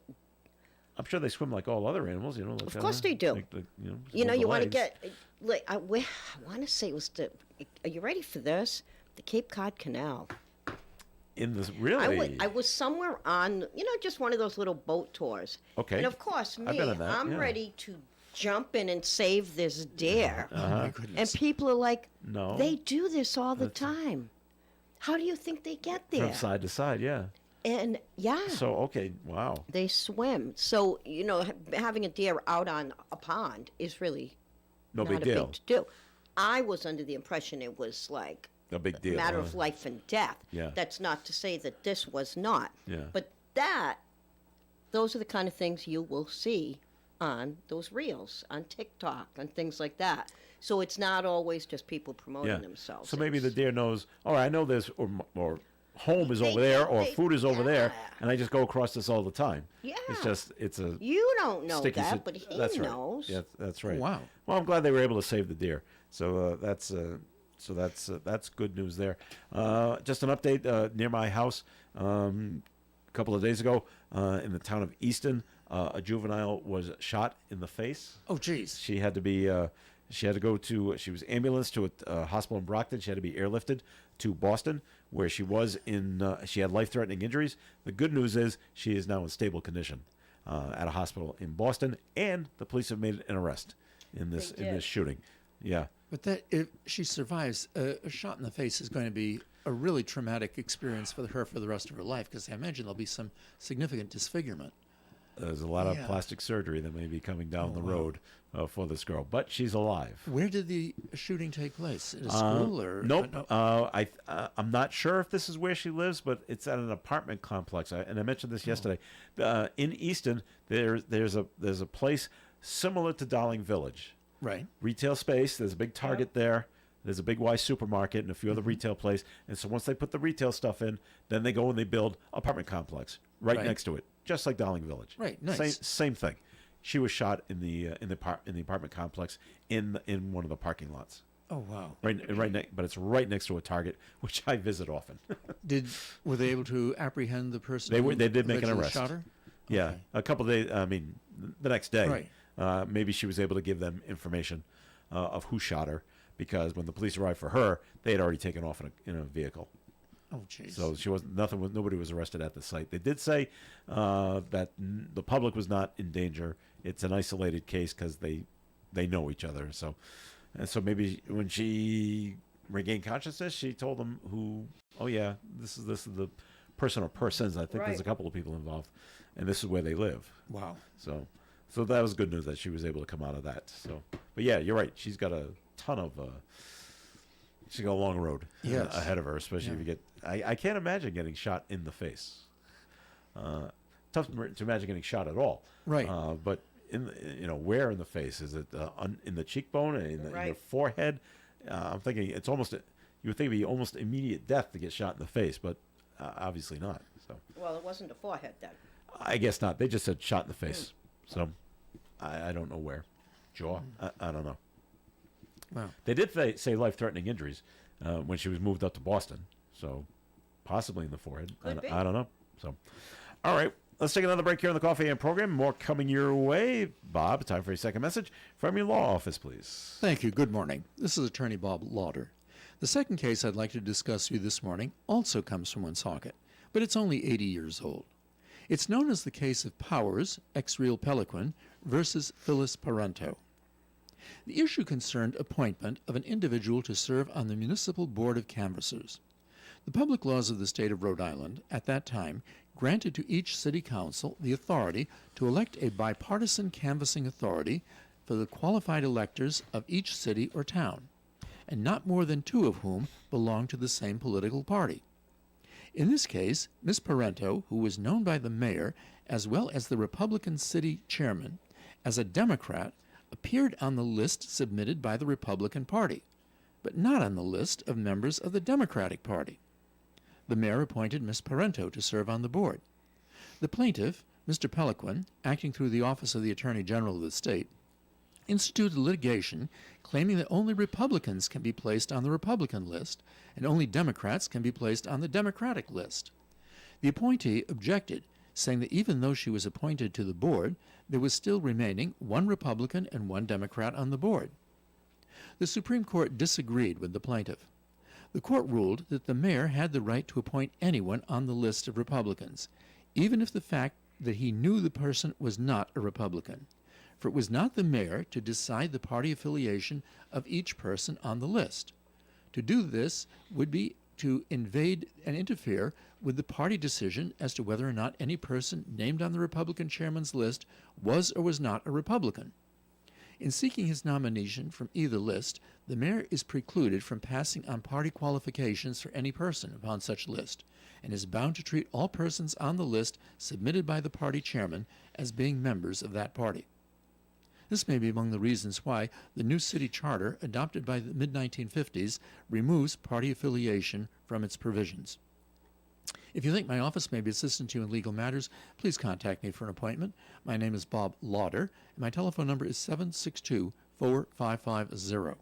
I'm sure they swim like all other animals. Of course they do. Like You know, the you want to legs. get. Like, I want to say it was the. Are you ready for this? The Cape Cod Canal. In this really. I was somewhere on, just one of those little boat tours. Okay. And of course, I've been on that, I'm yeah. ready to jump in and save this deer. Oh my goodness. And people are like, No. they do this all the time. How do you think they get there? From side to side, yeah. And yeah, So okay, wow. they swim. So, having a deer out on a pond is really No not big a deal. big to do. I was under the impression it was like No big deal. matter huh? of life and death. Yeah. That's not to say that this was not. Yeah. But those are the kind of things you will see on those reels, on TikTok, and things like that. So it's not always just people promoting themselves. So maybe the It's- deer knows. Oh, I know there's or home is over there or food is over there, and I just go across this all the time. Yeah. It's a You don't know sticky that, but he that's knows. Right. Yeah, that's right. Wow. Well, I'm glad they were able to save the deer. So that's good news there. Just an update near my house. A couple of days ago, in the town of Easton, a juvenile was shot in the face. Oh, geez. She had to be. She had to go to. She was ambulanced to a hospital in Brockton. She had to be airlifted to Boston, where she was in. She had life-threatening injuries. The good news is she is now in stable condition at a hospital in Boston, and the police have made an arrest in this shooting. Yeah. But that if she survives, a shot in the face is going to be a really traumatic experience for her for the rest of her life, because I imagine there'll be some significant disfigurement. There's a lot of plastic surgery that may be coming down the road for this girl, but she's alive. Where did the shooting take place? At a school or? Nope. I'm not sure if this is where she lives, but it's at an apartment complex. And I mentioned this yesterday. In Easton, there's a place similar to Darling Village. Right. Retail space. There's a big Target there. There's a big Y supermarket and a few other retail places. And so once they put the retail stuff in, then they go and they build apartment complex right next to it, just like Darling Village. Right. Nice. Same thing. She was shot in the apartment complex in one of the parking lots. Oh wow! But it's right next to a Target, which I visit often. Were they able to apprehend the person? They did make an arrest. Shot her? Yeah, Okay. a couple of days. I mean, the next day. Right. Maybe she was able to give them information of who shot her, because when the police arrived for her, they had already taken off in a vehicle. Oh, jeez. So nobody was arrested at the site. They did say that the public was not in danger. It's an isolated case because they know each other. So maybe when she regained consciousness, she told them who. Oh yeah, this is the person or persons. I think there's a couple of people involved, and this is where they live. Wow. So that was good news that she was able to come out of that. So, but yeah, you're right. She's got a ton of. She's got a long road ahead of her, especially if you get. I can't imagine getting shot in the face. Tough to imagine getting shot at all. Right. But where in the face? Is it in the cheekbone, in the forehead? I'm thinking it's almost. You would think it'd be almost immediate death to get shot in the face, but obviously not. So. Well, it wasn't the forehead then. I guess not. They just said shot in the face. So I don't know where. Jaw. I don't know. Wow. They did say life-threatening injuries when she was moved up to Boston, so possibly in the forehead. I don't know. So, all right, let's take another break here on the Coffee AM program. More coming your way. Bob, time for a second message from your law office, please. Thank you. Good morning. This is Attorney Bob Lauder. The second case I'd like to discuss with you this morning also comes from Woonsocket, but it's only 80 years old. It's known as the case of Powers, ex rel Peliquin, versus Phyllis Parento. The issue concerned appointment of an individual to serve on the Municipal Board of Canvassers. The public laws of the state of Rhode Island, at that time, granted to each city council the authority to elect a bipartisan canvassing authority for the qualified electors of each city or town, and not more than two of whom belonged to the same political party. In this case, Ms. Parento, who was known by the mayor as well as the Republican city chairman as a Democrat, appeared on the list submitted by the Republican Party, but not on the list of members of the Democratic Party. The mayor appointed Ms. Parento to serve on the board. The plaintiff, Mr. Peliquin, acting through the Office of the Attorney General of the state, instituted litigation claiming that only Republicans can be placed on the Republican list and only Democrats can be placed on the Democratic list. The appointee objected, saying that even though she was appointed to the board, there was still remaining one Republican and one Democrat on the board. The Supreme Court disagreed with the plaintiff. The court ruled that the mayor had the right to appoint anyone on the list of Republicans, even if the fact that he knew the person was not a Republican, for it was not the mayor to decide the party affiliation of each person on the list. To do this would be to invade and interfere with the party decision as to whether or not any person named on the Republican chairman's list was or was not a Republican. In seeking his nomination from either list, the mayor is precluded from passing on party qualifications for any person upon such list, and is bound to treat all persons on the list submitted by the party chairman as being members of that party. This may be among the reasons why the new city charter, adopted by the mid-1950s, removes party affiliation from its provisions. If you think my office may be assistant to you in legal matters, please contact me for an appointment. My name is Bob Lauder, and my telephone number is 762-4550.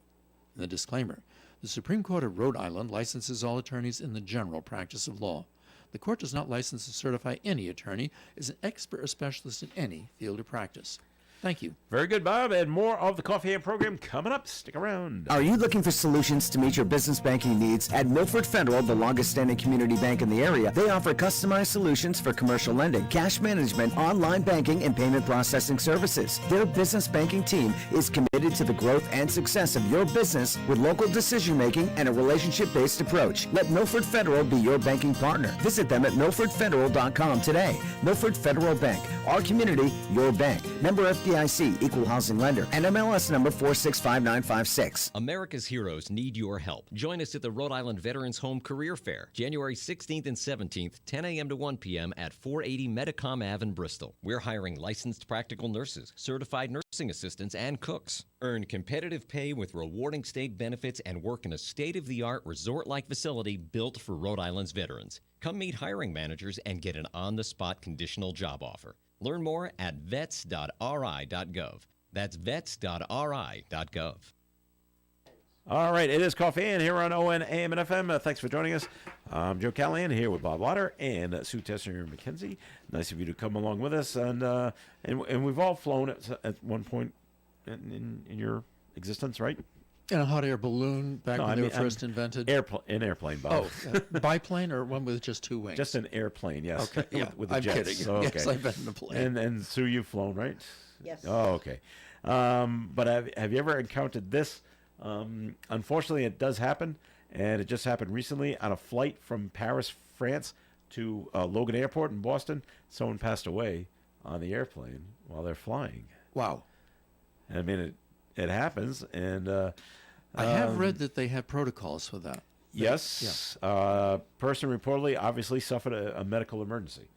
The disclaimer: the Supreme Court of Rhode Island licenses all attorneys in the general practice of law. The court does not license or certify any attorney as an expert or specialist in any field of practice. Thank you. Very good, Bob. And more of the Coffee and program coming up. Stick around. Are you looking for solutions to meet your business banking needs? At Milford Federal, the longest standing community bank in the area, they offer customized solutions for commercial lending, cash management, online banking, and payment processing services. Their business banking team is committed to the growth and success of your business with local decision making and a relationship-based approach. Let Milford Federal be your banking partner. Visit them at milfordfederal.com today. Milford Federal Bank, our community, your bank. Member FDIC, Equal Housing Lender, and MLS number 465956. America's heroes need your help. Join us at the Rhode Island Veterans Home Career Fair, January 16th and 17th, 10 a.m. to 1 p.m. at 480 Metacom Ave in Bristol. We're hiring licensed practical nurses, certified nursing assistants, and cooks. Earn competitive pay with rewarding state benefits and work in a state-of-the-art resort-like facility built for Rhode Island's veterans. Come meet hiring managers and get an on-the-spot conditional job offer. Learn more at vets.ri.gov. That's vets.ri.gov. All right, it is Coffee and here on ON AM and FM. Thanks for joining us. I'm Joe Callahan here with Bob Lauder and Sue Tessinger McKenzie. Nice of you to come along with us. And we've all flown at one point in your existence, right? In a hot air balloon back when they were first invented? An airplane, Bob. Oh, biplane or one with just 2 wings? Just an airplane, yes. Okay, yeah. With the I'm jets. kidding. So, okay. Yes, I've been in a plane. And Sue, you've flown, right? Yes. Oh, okay. But have you ever encountered this? Unfortunately, it does happen, and it just happened recently on a flight from Paris, France to Logan Airport in Boston. Someone passed away on the airplane while they're flying. Wow. I mean, it happens, and I have read that they have protocols for that. Yes. Yeah. Person reportedly obviously suffered a medical emergency.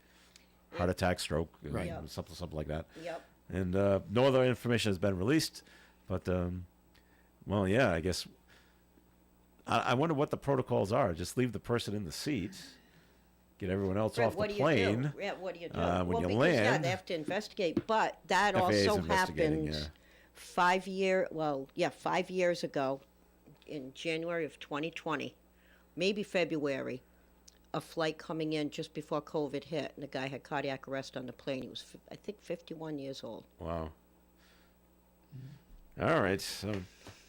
Heart attack, stroke, right. something like that. Yep. And no other information has been released. But, well, yeah, I guess. I wonder what the protocols are. Just leave the person in the seat. Get everyone else off the plane. Yeah, what do you do? When you because, land. Yeah, they have to investigate. But that also happened 5 years ago, in January of 2020, maybe February, a flight coming in just before COVID hit, and the guy had cardiac arrest on the plane. He was, I think, 51 years old. Wow. All right. So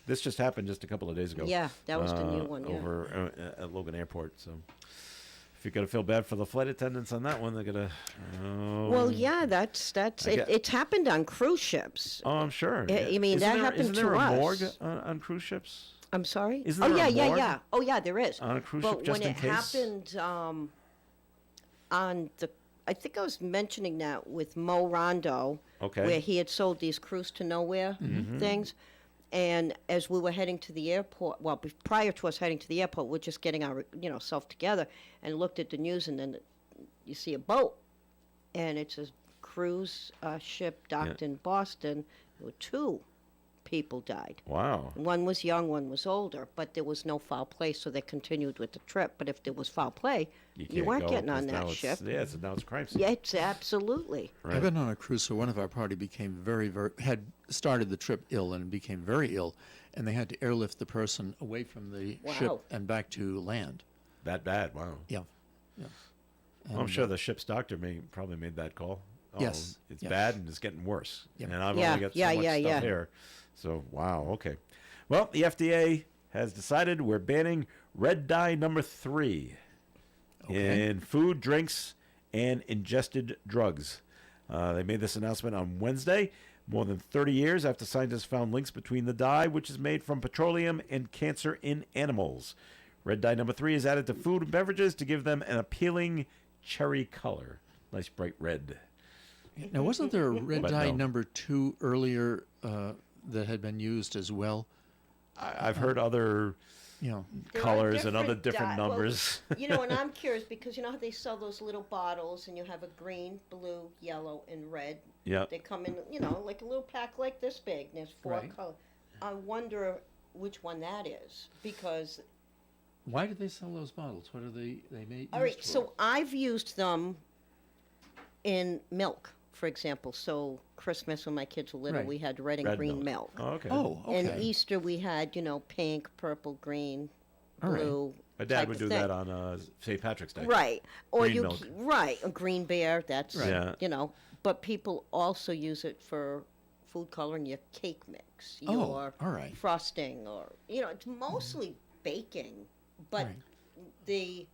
this just happened just a couple of days ago. Yeah, that was the new one. Yeah. Over at Logan Airport. So if you're gonna feel bad for the flight attendants on that one, they're gonna. Well, yeah, that's it. It's happened on cruise ships. Oh, I'm sure. I mean, that happened to us. Isn't there a morgue on cruise ships? I'm sorry? Isn't there a morgue? Yeah. Oh, yeah, there is. On a cruise ship, just in case? But when it happened on the, I think I was mentioning that with Mo Rondo, where he had sold these cruise to nowhere things. And as we were heading to the airport, well, prior to us heading to the airport, we're just getting our, self together and looked at the news, and then you see a boat, and it's a cruise ship docked in Boston. There were 2 people died. Wow. One was young, one was older, but there was no foul play, so they continued with the trip. But if there was foul play, you weren't getting on that ship. Yeah, now it's a crime scene. Yeah, it's absolutely. Right. I've been on a cruise, so one of our party became very, had started the trip ill and became very ill, and they had to airlift the person away from the ship and back to land. That bad? Wow. Yeah. And I'm sure the ship's doctor probably made that call. Yes. It's bad and it's getting worse. Yep. And I've only got so much stuff here. So, wow, okay. Well, the FDA has decided we're banning red dye number 3 in food, drinks, and ingested drugs. They made this announcement on Wednesday, more than 30 years after scientists found links between the dye, which is made from petroleum, and cancer in animals. Red dye number 3 is added to food and beverages to give them an appealing cherry color. Nice bright red. Now, wasn't there a red dye number 2 earlier that had been used as well? I've heard other colors and other different numbers. Well, and I'm curious because you know how they sell those little bottles and you have a green, blue, yellow, and red? Yeah. They come in, like a little pack like this big, and there's 4 colors. I wonder which one that is because Why do they sell those bottles? What are they made? All right, so I've used them in milk, for example. So Christmas, when my kids were little, Right. we had red and Red green milk. milk. Oh, okay. Oh, okay. And Easter, we had, pink, purple, green, All right. blue. My dad type would of do thing. that on St. Patrick's Day. Right. Or Green you milk. right, a green bear, that's Right. Yeah. but people also use it for food coloring your cake mix, Oh, your all right. frosting, or it's mostly baking, but Right. the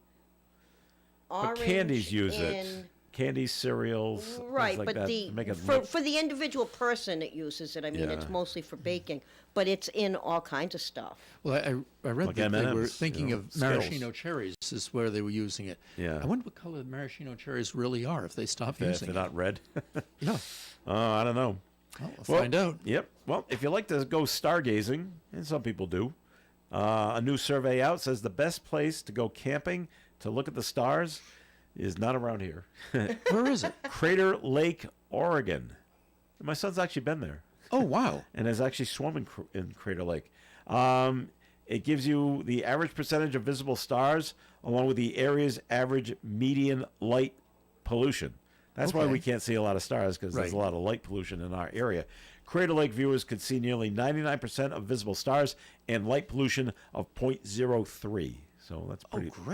But orange candies use in, it. Candies, cereals, things Right, like but that, to make it for look- the individual person that uses it, I mean, it's Yeah. mostly for baking, but it's in all kinds of stuff. Well, I read Like that they were M&Ms, thinking of Skittles. maraschino cherries is where they were using it. Yeah. I wonder what color maraschino cherries really are if they stop if using they're it. not red. Yeah. I don't know. Well, we'll find out. Yep. Well, if you like to go stargazing, and some people do, a new survey out says the best place to go camping to look at the stars is not around here. Where is it? Crater Lake, Oregon. My son's actually been there Oh, wow. and has actually swum in Crater Lake. It gives you the average percentage of visible stars along with the area's average median light pollution. That's why Okay. we can't see a lot of stars, because there's a lot of light pollution in our area. Crater Lake viewers could see nearly 99% of visible stars and light pollution of 0.03. So that's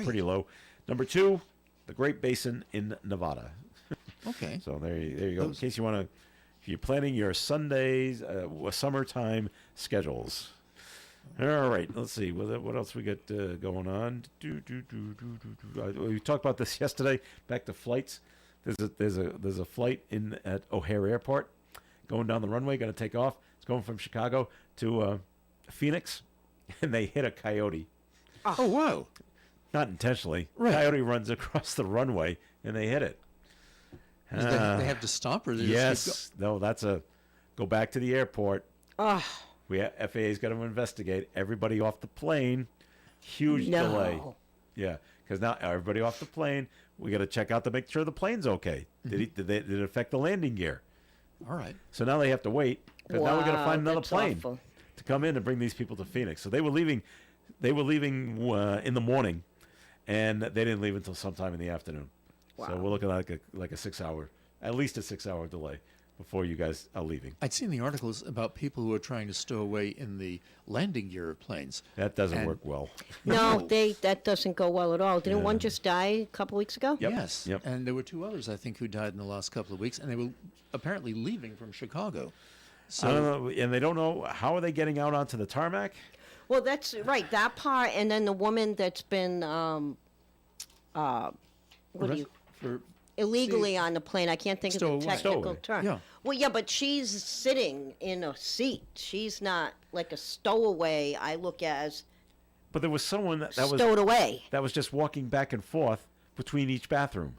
pretty low. Number 2, the Great Basin in Nevada. Okay. So there you go. In case you want to, if you're planning your Sundays, summertime schedules. All right, let's see. What else we got going on? We talked about this yesterday. Back to flights. There's a flight in at O'Hare Airport, going down the runway, going to take off. It's going from Chicago to Phoenix, and they hit a coyote. Oh, wow. Not intentionally. Right. Coyote runs across the runway, and they hit it. Did they have to stop, or they just Yes. No, that's go back to the airport. FAA's got to investigate everybody off the plane. Huge No. delay. Yeah, because now everybody off the plane, we got to check out to make sure the plane's okay. Did it affect the landing gear? All right. So now they have to wait, because now we got to find another that's plane awful. to come in and bring these people to Phoenix. So they were leaving in the morning, and they didn't leave until sometime in the afternoon. So we're looking at like a 6 hour, at least a 6 hour delay before you guys are leaving. I'd seen the articles about people who are trying to stow away in the landing gear of planes. That doesn't And- work well. No, that doesn't go well at all. Didn't one just die a couple weeks ago? Yep. Yes. Yep. And there were 2 others, I think, who died in the last couple of weeks, and they were apparently leaving from Chicago. I don't know, and they don't know how are they getting out onto the tarmac. Well, that's right. That part, and then the woman that's been what do you For illegally on the plane. I can't think of the Stowaway. technical Stowaway. term. Yeah. Well, yeah, but she's sitting in a seat. She's not like a stowaway. I look as But there was someone that was stowed away. that was just walking back and forth between each bathroom.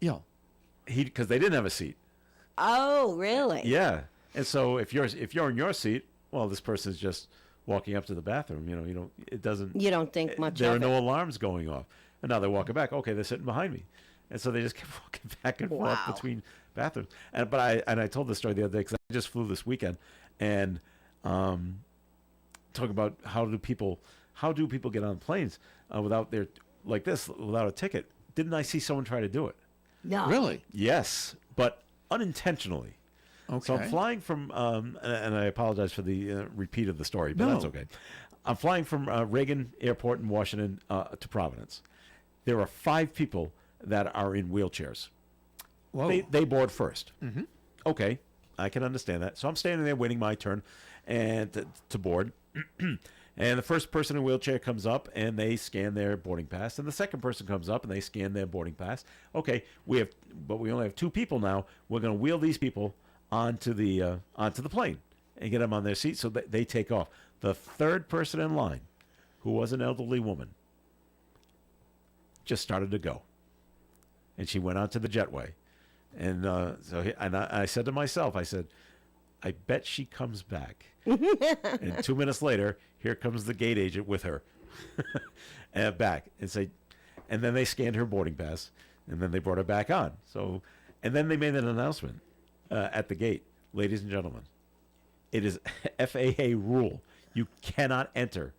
yeah. Because they didn't have a seat. Oh, really? Yeah, and so if you're in your seat, well, this person's just walking up to the bathroom. You don't. It doesn't. You don't think much There of are no it. alarms going off, and now they're walking back. Okay, they're sitting behind me, and so they just kept walking back and forth Wow. between bathrooms. But I told this story the other day because I just flew this weekend, and talk about how do people get on planes without without a ticket. Didn't I see someone try to do it? No. Really? Yes, but unintentionally. Okay. So I'm flying from, and I apologize for the repeat of the story, but No. that's okay. I'm flying from Reagan Airport in Washington to Providence. There are 5 people that are in wheelchairs. Whoa. They board first. Mm-hmm. Okay, I can understand that. So I'm standing there waiting my turn and to board. And the first person in a wheelchair comes up and they scan their boarding pass. And the second person comes up and they scan their boarding pass. Okay, we only have 2 people now. We're going to wheel these people onto the plane and get them on their seat so that they take off. The third person in line, who was an elderly woman, just started to go. And she went onto the jetway. And I said to myself, I said, I bet she comes back. And 2 minutes later, here comes the gate agent with her and back and then they scanned her boarding pass and then they brought her back on. So, and then they made an announcement at the gate, ladies and gentlemen, it is FAA rule. You cannot enter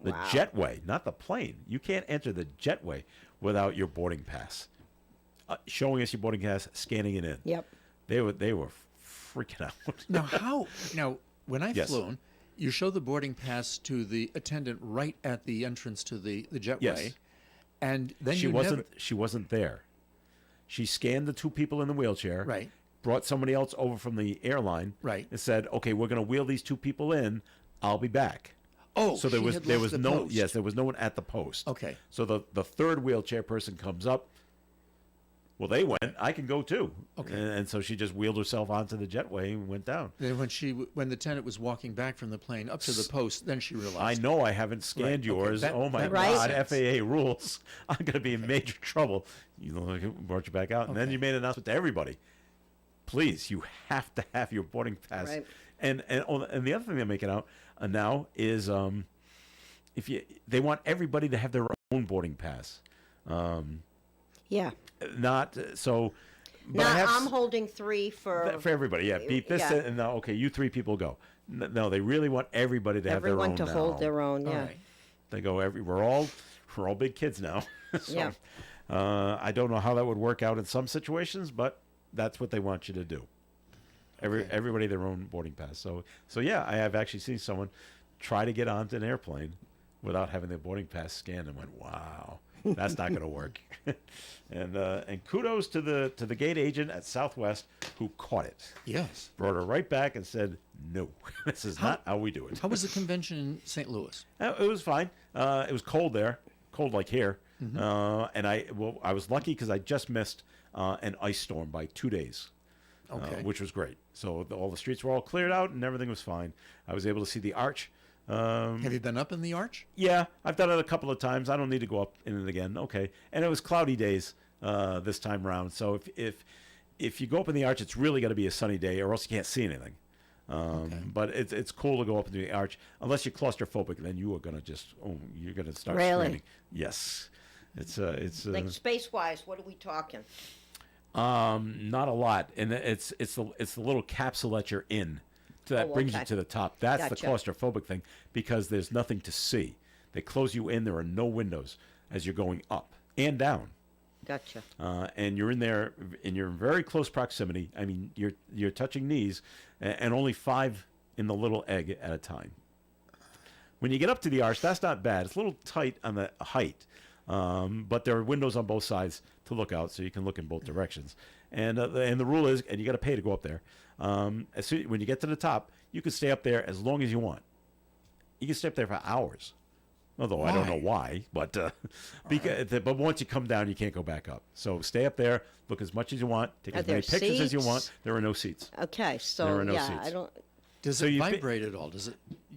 The Wow. jetway, not the plane. You can't enter the jetway without your boarding pass. Showing us your boarding pass, scanning it in. Yep. They were freaking out. Now, when I've Yes. flown, you show the boarding pass to the attendant right at the entrance to the jetway, Yes. and then She wasn't there. She scanned the two people in the wheelchair. Right. Brought somebody else over from the airline. Right. And said, "Okay, we're going to wheel these two people in. I'll be back." Oh, so there she was had there left was the no post. yes there was no one at the post. Okay. So the third wheelchair person comes up. Well, they went. I can go too. Okay. And so she just wheeled herself onto the jetway and went down. Then when the tenant was walking back from the plane up to the post, then she realized. I know I haven't scanned Right, okay, yours. that- Oh my that makes God! sense. FAA rules. I'm going to be in major trouble. You know, brought you back out, and then Okay. you made an announcement to everybody. Please, you have to have your boarding pass. Right. And the other thing they're making out now is they want everybody to have their own boarding pass. Yeah. Not so. But Now, I have I'm holding 3 for everybody. Yeah, beep this Yeah. and now okay, you 3 people go. No, they really want everybody to have their everyone own to now. hold their own. All Yeah. right. They go we're all big kids now. So, Yeah. I don't know how that would work out in some situations, but that's what they want you to do. Everybody their own boarding pass. So yeah, I have actually seen someone try to get onto an airplane without having their boarding pass scanned and went, wow, that's not going to work. and kudos to the gate agent at Southwest who caught it. Yes. Brought her right back and said, no, this is not how we do it. How was the convention in St. Louis? It was fine. It was cold there, cold like here. And I was lucky because I just missed an ice storm by 2 days, which was great. So all the streets were all cleared out and everything was fine. I was able to see the arch. Have you been up in the arch? Yeah, I've done it a couple of times. I don't need to go up in it again. Okay, and it was cloudy days this time around. So if you go up in the arch, it's really got to be a sunny day, or else you can't see anything. But it's cool to go up into the arch. Unless you're claustrophobic, then you are gonna you're gonna start Really? screaming. Yes, it's Like space-wise, what are we talking? not a lot, and it's the little capsule that you're in. So that brings you okay. to the top. That's the Gotcha. claustrophobic thing because there's nothing to see. They close you in. There are no windows as you're going up and down. Gotcha. And you're in there, and you're in very close proximity. I mean, you're touching knees, and only 5 in the little egg at a time. When you get up to the arch, that's not bad. It's a little tight on the height, but there are windows on both sides to look out, so you can look in both directions. And the rule is, and you got to pay to go up there. When you get to the top, you can stay up there as long as you want. You can stay up there for hours. Although I don't know why, but but once you come down, you can't go back up. So stay up there, look as much as you want, take Are as many there pictures as you seats? want. There are no seats. Okay, so There are no yeah, seats. I don't. Does So it you vibrate at all? Does it?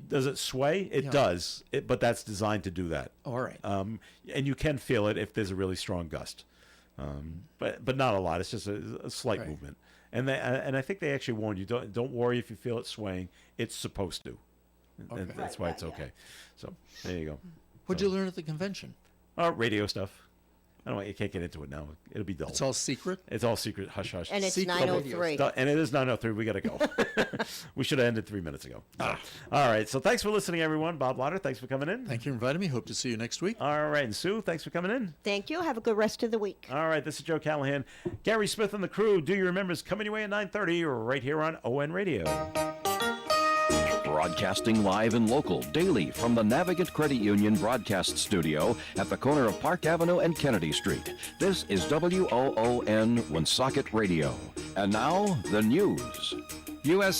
Does it sway? It Yeah. does, but that's designed to do that. All right. And you can feel it if there's a really strong gust, but not a lot. It's just a slight Right. movement. And I think they actually warned you. Don't worry if you feel it swaying. It's supposed to. And Okay. that's why it's okay. So there you go. What'd you learn at the convention? Radio stuff. I don't know. You can't get into it now. It'll be dull. It's all secret. It's all secret. Hush, hush. And it's Secret 9:03. And it is 9:03. We got to go. We should have ended 3 minutes ago. All right. So thanks for listening, everyone. Bob Lauder, thanks for coming in. Thank you for inviting me. Hope to see you next week. All right. And Sue, thanks for coming in. Thank you. Have a good rest of the week. All right. This is Joe Callahan. Gary Smith and the crew. Do you remember is coming your way at 9:30 right here on ON Radio. Broadcasting live and local daily from the Navigant Credit Union broadcast studio at the corner of Park Avenue and Kennedy Street. This is WOON Woonsocket Radio. And now, the news. U.S.